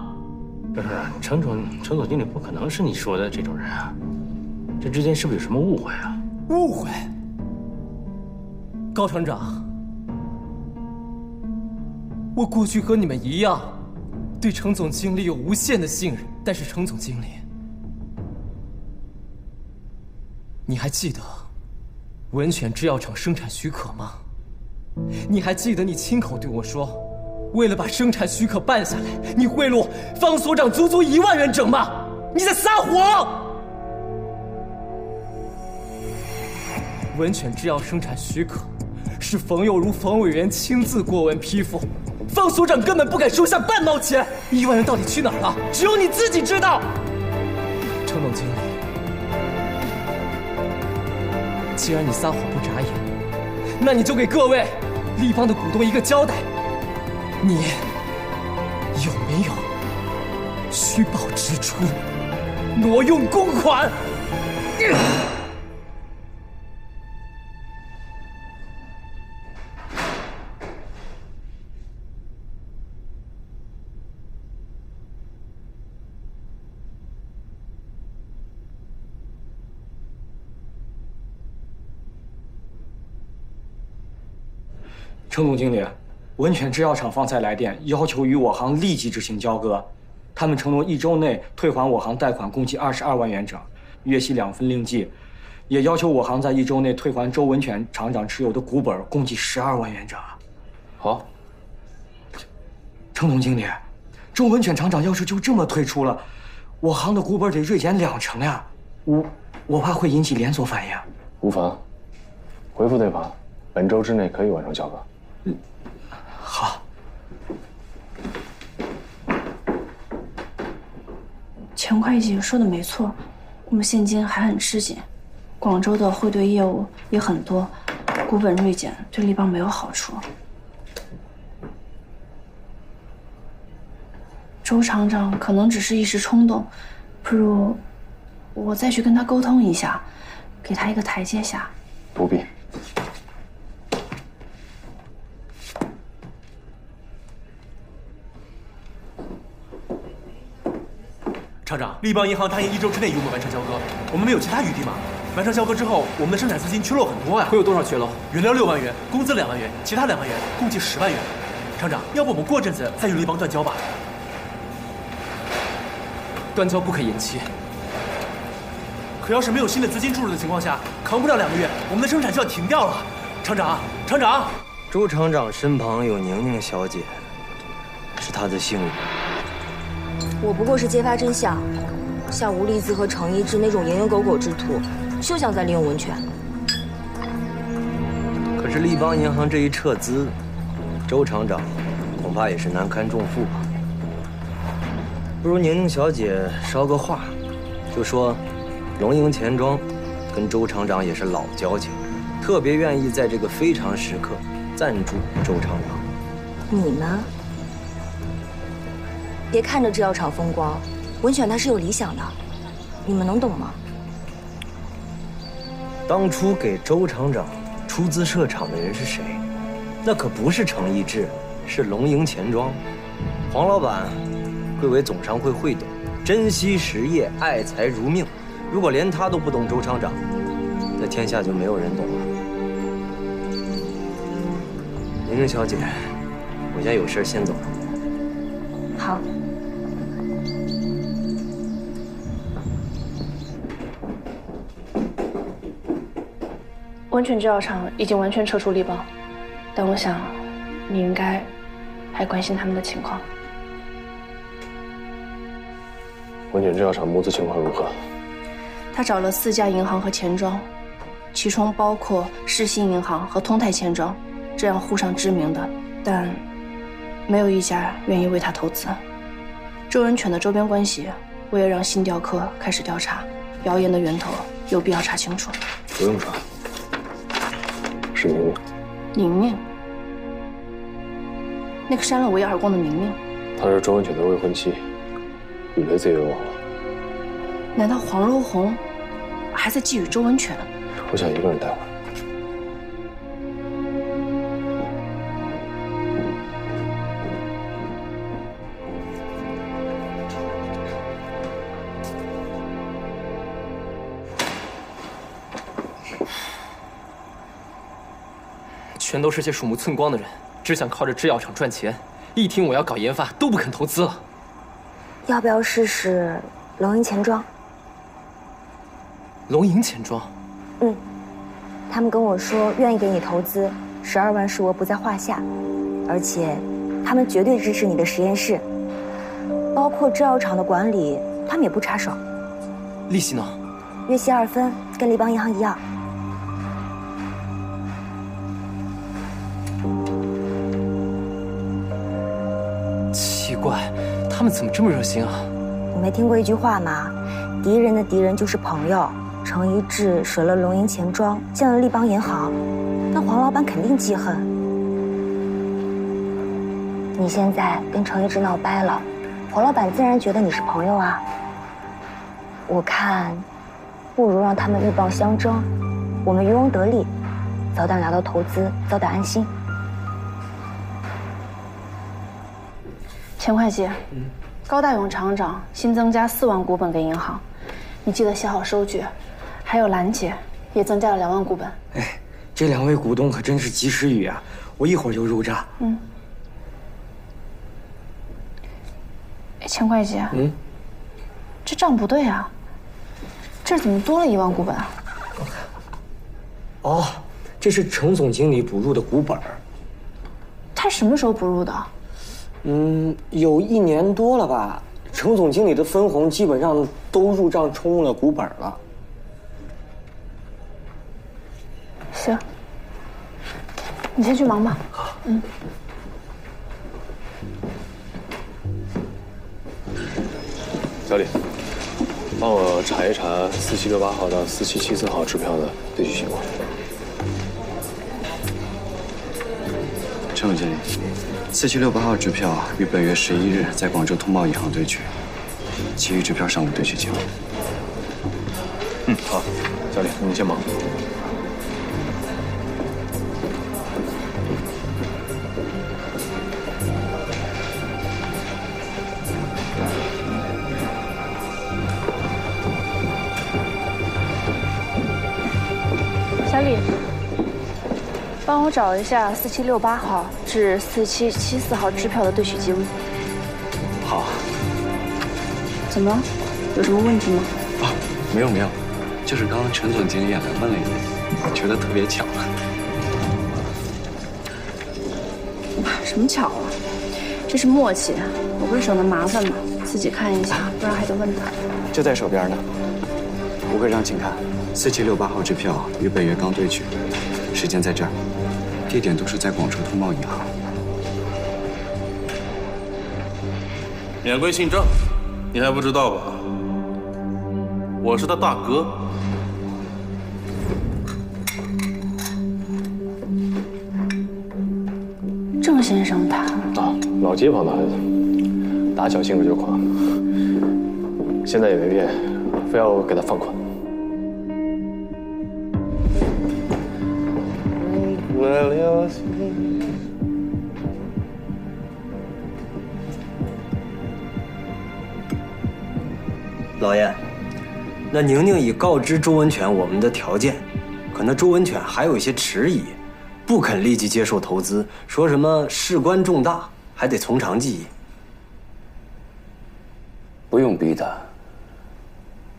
不是，程总经理不可能是你说的这种人啊，这之间是不是有什么误会啊？误会？高厂长，我过去和你们一样，对程总经理有无限的信任，但是程总经理，你还记得文犬制药厂生产许可吗？你还记得你亲口对我说，为了把生产许可办下来，你贿赂方所长足足1万元整吗？你在撒谎！文犬制药生产许可是冯佑如冯委员亲自过问批复，方所长根本不敢收下半毛钱。1万元到底去哪儿了？只有你自己知道。程总经理，既然你撒谎不眨眼，那你就给各位立邦的股东一个交代，你有没有虚报支出、挪用公款？程总经理，温泉制药厂方才来电，要求与我行立即执行交割。他们承诺1周内退还我行贷款共计22万元整，月息2分另计，也要求我行在1周内退还周文泉厂长持有的股本共计12万元整。好，程总经理，周文泉厂长要是就这么退出了，我行的股本得锐减20%呀！我怕会引起连锁反应。无妨，回复对方，本周之内可以完成交割。好。钱会计说的没错，我们现金还很吃紧，广州的汇兑业务也很多，股本锐减对立邦没有好处。周厂长可能只是一时冲动，不如我再去跟他沟通一下，给他一个台阶下。不必。厂长，立邦银行答应1周之内与我们完成交割，我们没有其他余地吗？完成交割之后，我们的生产资金缺漏很多呀。会有多少缺漏？原料6万元，工资2万元，其他2万元，共计10万元。厂长，要不我们过阵子再与立邦断交吧？断交不可延期。可要是没有新的资金注入的情况下，扛不了2个月，我们的生产就要停掉了。厂长，厂长，周厂长身旁有宁宁小姐，是他的幸运。我不过是揭发真相，像吴丽姿和程一志那种蝇营狗苟之徒，休想再利用文泉。可是立邦银行这一撤资，周厂长恐怕也是难堪重负吧。不如宁宁小姐捎个话，就说龙营钱庄跟周厂长也是老交情，特别愿意在这个非常时刻赞助周厂长。你呢？别看着制药厂风光，文泉他是有理想的，你们能懂吗？当初给周厂长出资设厂的人是谁？那可不是程一志，是龙营钱庄。黄老板贵为总商会会董，珍惜实业，爱财如命。如果连他都不懂周厂长，那天下就没有人懂了。宁宁小姐，我现在有事先走了。好。温泉制药厂已经完全撤出立邦，但我想，你应该还关心他们的情况。温泉制药厂募资情况如何？他找了4家银行和钱庄，其中包括世信银行和通泰钱庄，这样沪上知名的，但没有一家愿意为他投资。周文泉的周边关系，我也让新调科开始调查，谣言的源头有必要查清楚。不用查。是宁宁。宁宁，那个扇了我一耳光的宁宁，她是周文泉的未婚妻，与雷子也有往来。难道黄柔红还在觊觎周文泉？我想一个人待会儿。全都是些鼠目寸光的人，只想靠着制药厂赚钱。一听我要搞研发，都不肯投资了。要不要试试龙营钱庄？龙营钱庄？嗯，他们跟我说愿意给你投资，12万数额不在话下，而且他们绝对支持你的实验室，包括制药厂的管理，他们也不插手。利息呢？月息2分，跟立邦银行一样。奇怪，他们怎么这么热心啊？你没听过一句话吗？敌人的敌人就是朋友。程一志舍了龙营钱庄，建了立邦银行，那黄老板肯定记恨。你现在跟程一志闹掰了，黄老板自然觉得你是朋友啊。我看，不如让他们鹬蚌相争，我们渔翁得利，早点拿到投资，早点安心。钱会计，高大勇厂长新增加4万股本给银行，你记得写好收据。还有兰姐也增加了2万股本。哎，这2位股东可真是及时雨啊！我一会儿就入账。嗯。钱会计，这账不对啊，这怎么多了1万股本啊？哦，这是程总经理补入的股本。他什么时候补入的？有1年多了吧。程总经理的分红基本上都入账充了股本了。行，你先去忙吧。好。小李，帮我查一查4768号到4774号支票的对序情况。程总经理，4768号支票于本月11日在广州通贸银行对取，其余支票尚无对取记录。好，小李，你先忙。小李，帮我找一下4768号至4774号支票的对取记录。好。怎么了？有什么问题吗？没有，就是刚刚陈总经理来问了一遍，觉得特别巧。什么巧啊？这是默契，我不是省得麻烦吗？自己看一下，不然还得问他。就在手边呢。吴科长，请看，4768号支票于本月刚对取，时间在这儿，地点都是在广州通贸银行。免贵姓郑，你还不知道吧？我是他大哥。郑先生他老街坊的孩子，打小性子就狂，现在也没变，非要我给他放款。老爷，那宁宁已告知周文全我们的条件，可那周文全还有一些迟疑，不肯立即接受投资，说什么事关重大，还得从长计议。不用逼他，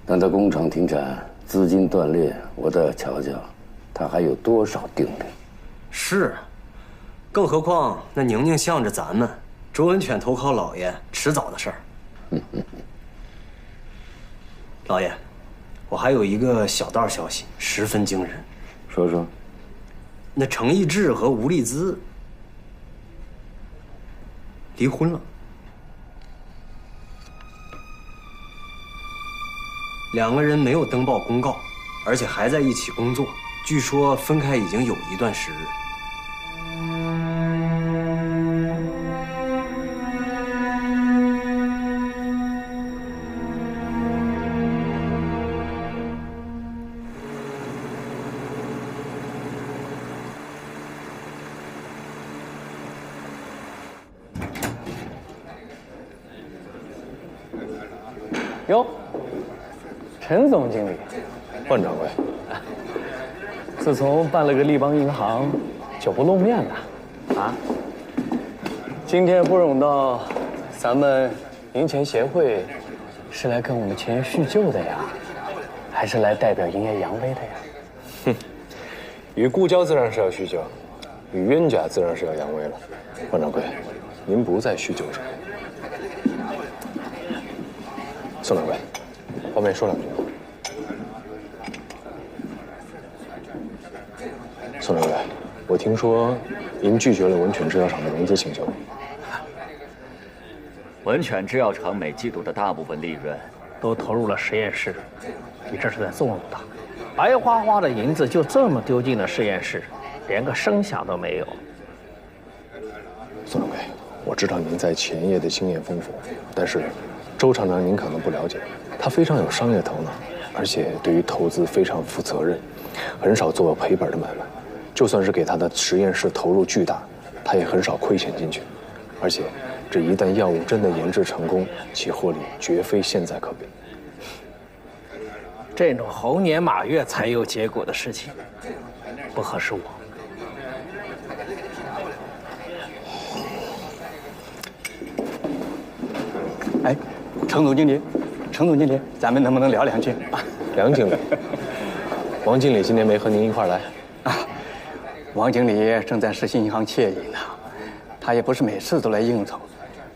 等他工厂停产，资金断裂，我再瞧瞧，他还有多少定力。是，更何况那宁宁向着咱们，周文全投靠老爷，迟早的事儿。老爷，我还有一个小道消息，十分惊人。说说。那程逸志和吴丽姿离婚了，两个人没有登报公告，而且还在一起工作。据说分开已经有一段时日。哟，陈总经理，万掌柜，自从办了个立邦银行，就不露面了，啊？今天不冗道，咱们银钱协会是来跟我们钱叙旧的呀，还是来代表营业扬威的呀？哼，与故交自然是要叙旧，与冤家自然是要扬威了。万掌柜，您不在叙旧中。宋掌柜，方便说两句吗？宋掌柜，我听说您拒绝了文犬制药厂的融资请求。文犬制药厂每季度的大部分利润都投入了实验室，你这是在纵容他。白花花的银子就这么丢进了实验室，连个声响都没有。宋掌柜，我知道您在前业的经验丰富，但是周厂长您可能不了解，他非常有商业头脑，而且对于投资非常负责任，很少做赔本的买卖。就算是给他的实验室投入巨大，他也很少亏钱进去。而且，这一旦药物真的研制成功，其获利绝非现在可比。这种猴年马月才有结果的事情，不合适我。程总经理，咱们能不能聊两句？梁经理，王经理今天没和您一块来啊？王经理正在世信银行惬意呢，他也不是每次都来应酬，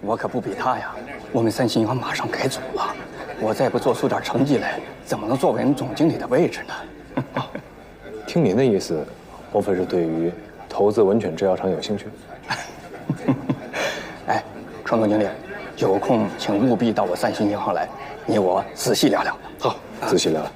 我可不比他呀。我们三星银行马上改组了，我再不做出点成绩来，怎么能坐稳总经理的位置呢？听您的意思，莫非是对于投资文犬制药厂有兴趣？哎，程总经理，有空请务必到我三星银行来，你我仔细聊聊。好，仔细聊聊。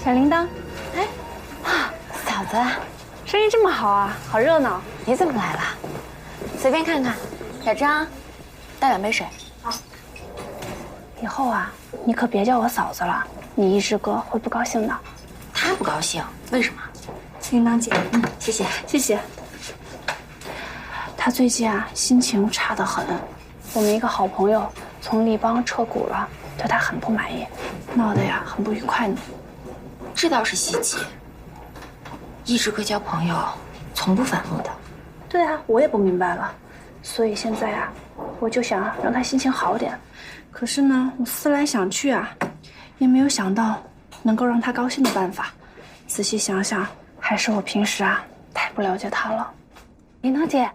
小铃铛，哎，啊，嫂子，生意这么好啊，好热闹。你怎么来了？随便看看。小张，倒2杯水。好。以后啊，你可别叫我嫂子了，你一志哥会不高兴的。他不高兴？为什么？铃铛姐，谢谢，谢谢。他最近啊，心情差得很。我们一个好朋友从立邦撤股了，对他很不满意，闹得呀很不愉快呢。这倒是稀奇。一志哥交朋友从不反目的。对啊，我也不明白了。所以现在啊，我就想让他心情好点。可是呢，我思来想去啊，也没有想到能够让他高兴的办法。仔细想想，还是我平时啊太不了解他了。铃铛姐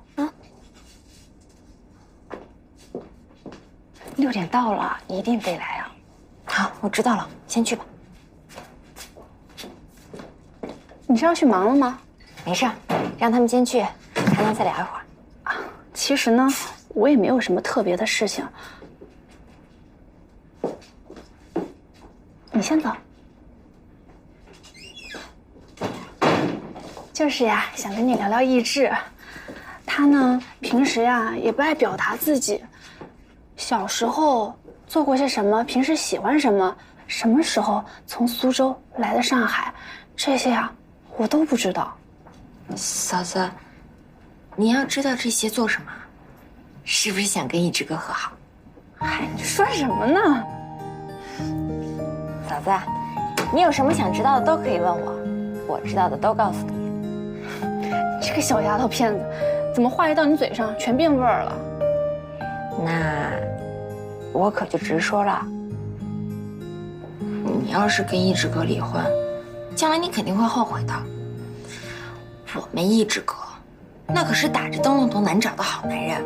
，6点到了，一定得来啊！好，我知道了，先去吧。你是要去忙了吗？没事，让他们先去，还能再聊一会儿。啊，其实呢，我也没有什么特别的事情。你先走。就是呀，想跟你聊聊意志。他呢，平时呀也不爱表达自己。小时候做过些什么？平时喜欢什么？什么时候从苏州来的上海？这些呀，我都不知道。嫂子，你要知道这些做什么？是不是想跟一志哥和好？哎，你说什么呢？嫂子，你有什么想知道的都可以问我，我知道的都告诉你。这个小丫头片子，怎么话一到你嘴上全变味儿了？那我可就直说了，你要是跟一志哥离婚，将来你肯定会后悔的。我们一志哥，那可是打着灯笼都难找的好男人。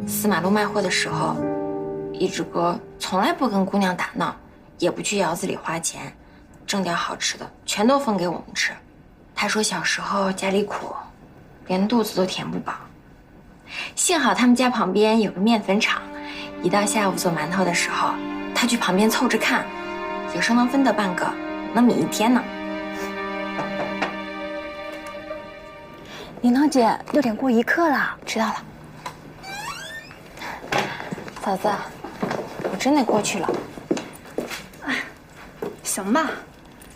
4马路卖货的时候，一志哥从来不跟姑娘打闹，也不去窑子里花钱，挣点好吃的全都分给我们吃。他说小时候家里苦，连肚子都填不饱。幸好他们家旁边有个面粉厂，一到下午做馒头的时候，他去旁边凑着看，有时候能分得半个，能米1天呢。铃铛姐，6点过1刻了，知道了。嫂子，我真得过去了。哎，行吧，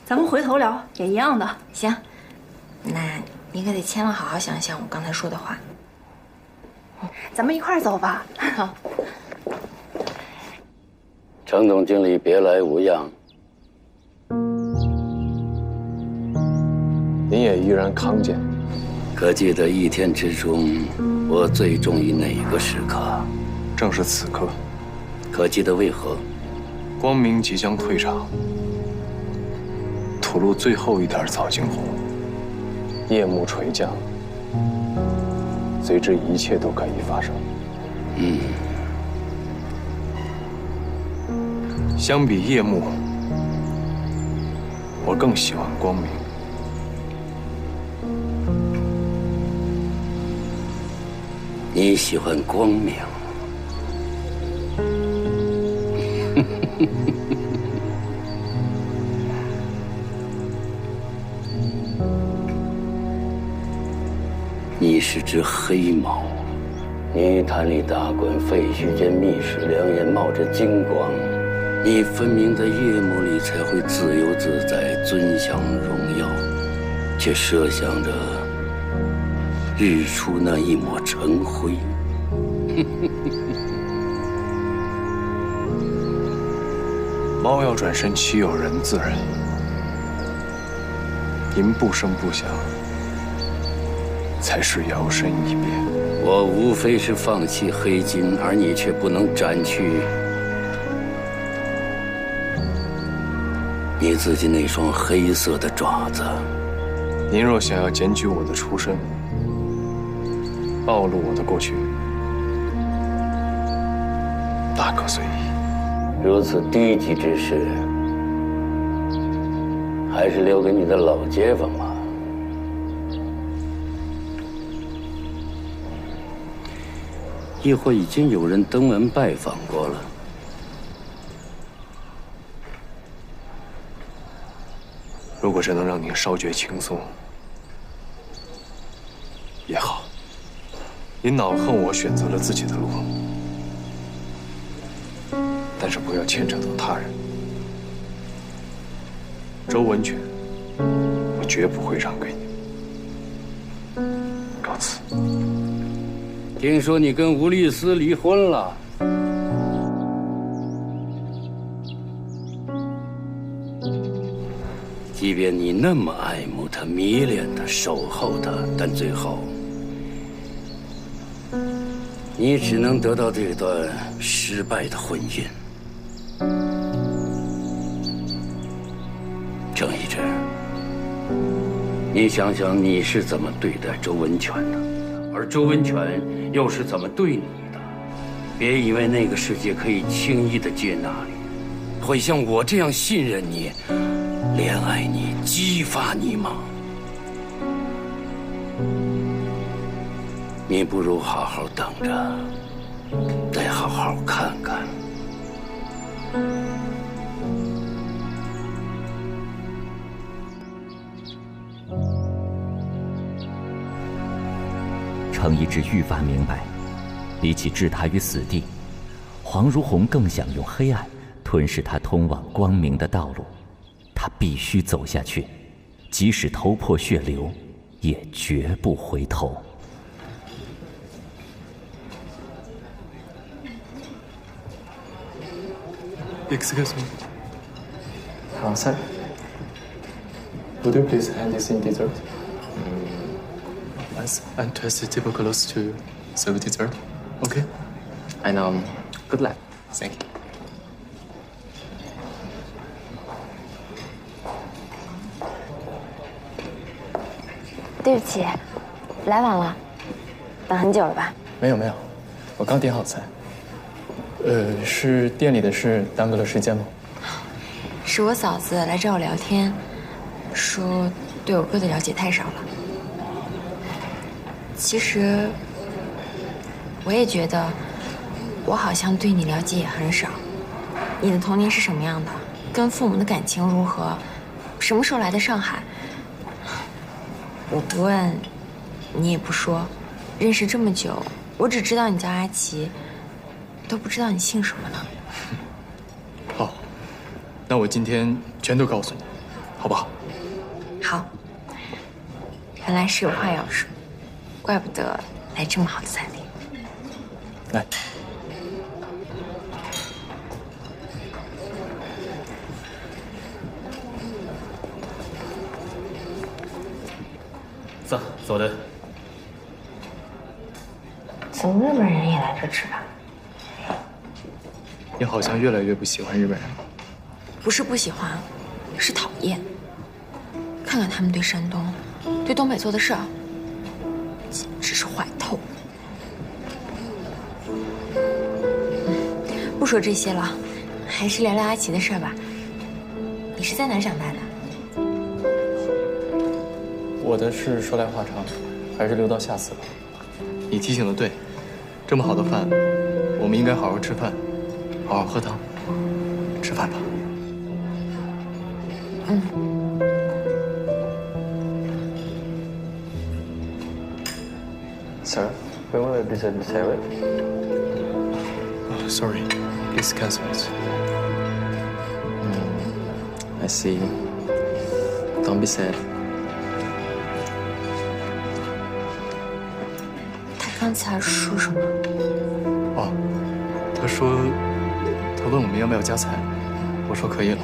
咱们回头聊也一样的。行，那你可得千万好好想想我刚才说的话。咱们一块儿走吧。好。程总经理别来无恙。您也依然康健。可记得一天之中，我最重于哪个时刻？正是此刻。可记得为何？光明即将退场，吐露最后一点早惊红，夜幕垂降，随之一切都可以发生。相比夜幕，我更喜欢光明。你喜欢光明？你是只黑猫，泥潭里打滚，废墟间觅食，两眼冒着金光。你分明在夜幕里才会自由自在，尊享荣耀，却设想着日出那一抹尘灰。猫要转身，岂有人自然？银不声不响，才是摇身一变。我无非是放弃黑金，而你却不能斩去你自己那双黑色的爪子。您若想要检举我的出身，暴露我的过去，大可随意。如此低级之事，还是留给你的老街坊吧。亦或已经有人登门拜访过了。如果这能让您稍觉轻松，也好。您恼恨我选择了自己的路，但是不要牵扯到他人。周文全，我绝不会让给你。告辞。听说你跟吴丽丝离婚了。即便你那么爱慕她、迷恋她、守候她，但最后，你只能得到这段失败的婚姻。郑一之，你想想你是怎么对待周文全的，而周文全又是怎么对你的？别以为那个世界可以轻易的接纳你，会像我这样信任你、怜爱你、激发你吗？你不如好好等着，再好好看看。程一之愈发明白，比起置他于死地，黄如虹更想用黑暗吞噬他通往光明的道路。他必须走下去，即使头破血流，也绝不回头。Excuse me. Sir, would you please hand this in dessert? Yes, and twist the table close to serve dessert. Okay? And good luck. Thank you. 对不起，来晚了，等很久了吧？没有，我刚点好菜。是店里的事耽搁了时间吗？是我嫂子来找我聊天，说对我哥的了解太少了。其实我也觉得，我好像对你了解也很少。你的童年是什么样的？跟父母的感情如何？什么时候来的上海？我不问，你也不说。认识这么久，我只知道你叫阿奇，都不知道你姓什么呢。好，那我今天全都告诉你，好不好？好。原来是有话要说，怪不得来这么好的餐厅。来。走的。怎么日本人也来这吃饭？你好像越来越不喜欢日本人了。不是不喜欢，是讨厌。看看他们对山东、对东北做的事儿，简直是坏透了。不说这些了，还是聊聊阿奇的事儿吧。你是在哪儿长大的？我的事说来话长，还是留到下次吧。你提醒的对，这么好的饭，我们应该好好吃饭，好好喝汤。吃饭吧。Sir, we will visit the salad. Oh, sorry, please cancel it. I see. Don't be sad. 刚才说什么？哦，他说，他问我们要不要加菜，我说可以了。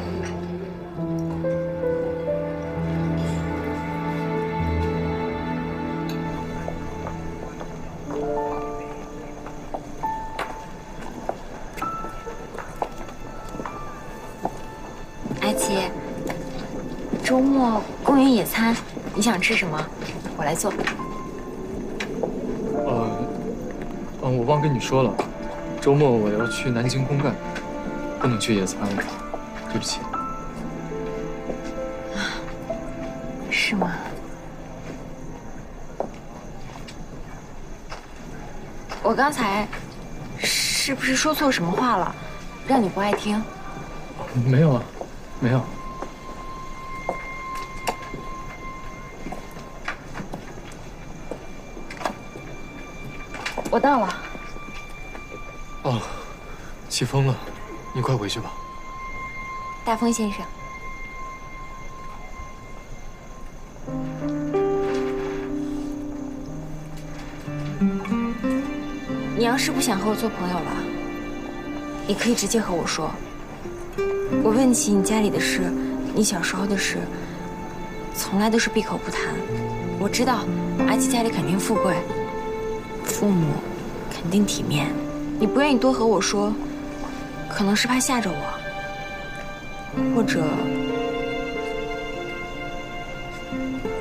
阿奇，周末公园野餐，你想吃什么？我来做。我忘跟你说了，周末我要去南京公干，不能去野餐了，对不起。是吗？我刚才是不是说错什么话了，让你不爱听？没有啊，没有。我到了。哦，起风了，你快回去吧。大风先生，你要是不想和我做朋友了，你可以直接和我说。我问起你家里的事，你小时候的事，从来都是闭口不谈。我知道阿七家里肯定富贵，父母肯定体面。你不愿意多和我说，可能是怕吓着我，或者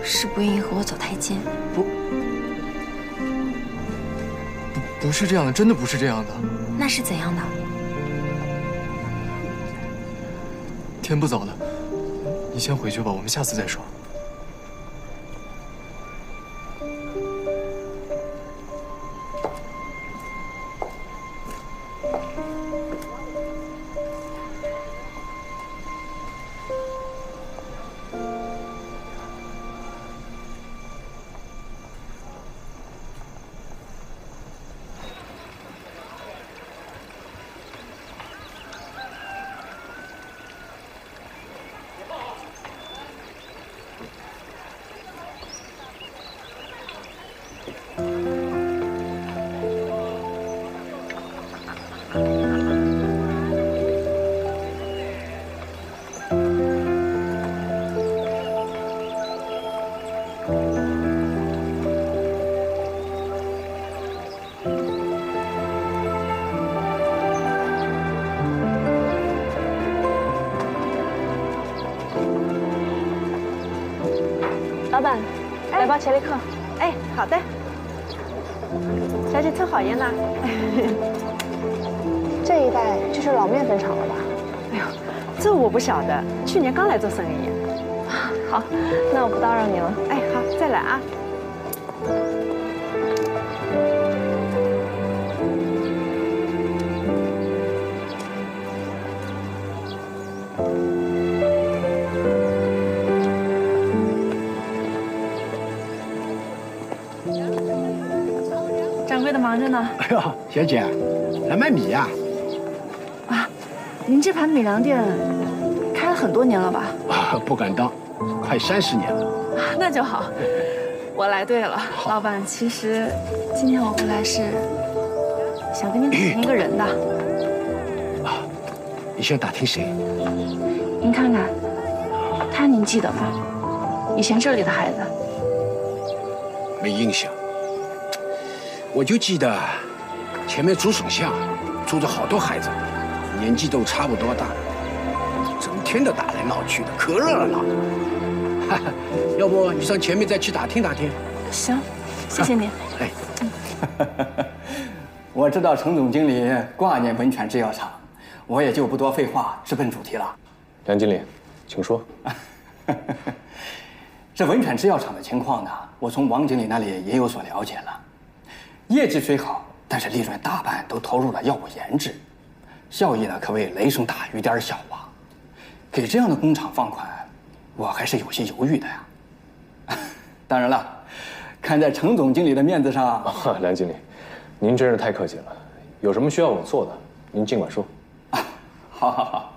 是不愿意和我走太近。不是这样的，真的不是这样的。那是怎样的？天不早了，你先回去吧，我们下次再说。老板，来包切里克。哎，好的。小姐抽好烟呐。这一带就是老面粉厂了吧？哎呦，这我不晓得，去年刚来做生意。好，那我不打扰你了。哎，好，再来啊。掌柜的忙着呢。哎呦，小姐，来买米呀？啊，您这盘米粮店开了很多年了吧？啊，不敢当，快30年了。那就好，我来对了。老板，其实今天我过来是想跟您打听一个人的。啊，你想打听谁？您看看，他您记得吗？以前这里的孩子。没印象。我就记得前面朱首相住着好多孩子，年纪都差不多大，整天的打来闹去的，可热闹了。哈哈，要不你上前面再去打听打听？行，谢谢您。哎，我知道程总经理挂念文泉制药厂，我也就不多废话，直奔主题了。梁经理，请说。这文泉制药厂的情况呢，我从王经理那里也有所了解了。业绩虽好，但是利润大半都投入了药物研制，效益呢可谓雷声大雨点小啊。给这样的工厂放款，我还是有些犹豫的呀。当然了，看在程总经理的面子上，梁经理，您真是太客气了。有什么需要我做的，您尽管说。好好好。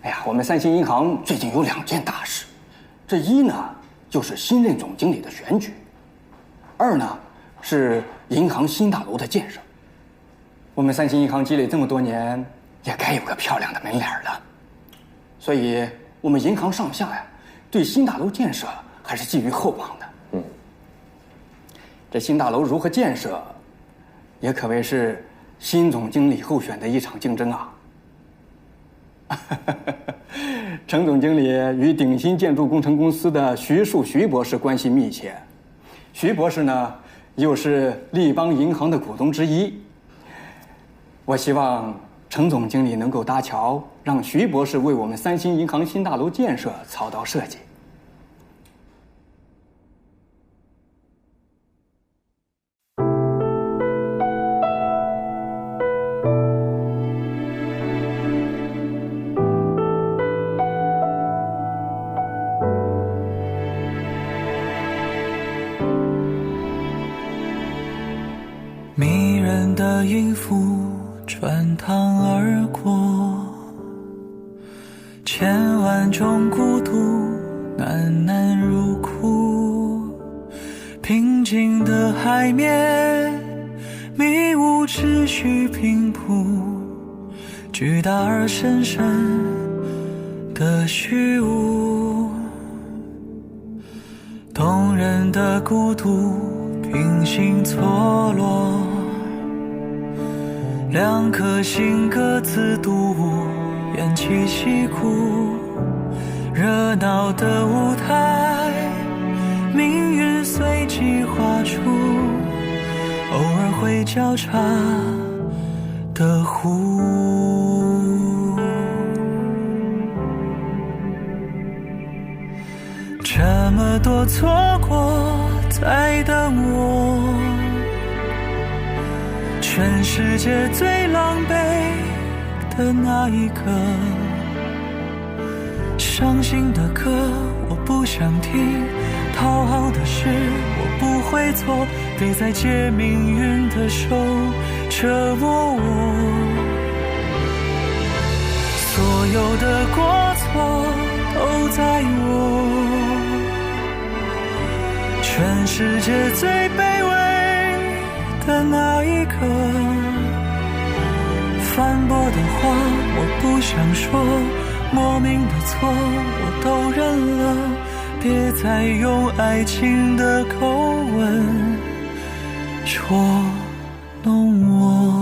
哎呀，我们三星银行最近有2件大事，这一呢就是新任总经理的选举，二呢是银行新大楼的建设。我们三星银行积累这么多年，也该有个漂亮的门脸了。所以我们银行上下呀，对新大楼建设还是寄予厚望的。这新大楼如何建设，也可谓是新总经理候选的一场竞争啊。程总经理与鼎新建筑工程公司的徐博士关系密切，徐博士呢又是立邦银行的股东之一。我希望程总经理能够搭桥，让徐博士为我们三星银行新大楼建设操刀设计。迷人的音符穿堂而过，千万种孤独喃喃入库，平静的海面，迷雾持续平铺，巨大而深深的虚无，动人的孤独平行错落，两颗心各自独舞，偃旗息鼓，热闹的舞台，命运随即画出偶尔会交叉的弧。这么多错过在等我，全世界最狼狈的那一个，伤心的歌我不想听，讨好的事我不会做，别再借命运的手折磨我。所有的过错都在我，全世界最卑微的那一刻，反驳的话我不想说，莫名的错我都认了，别再用爱情的口吻捉弄我。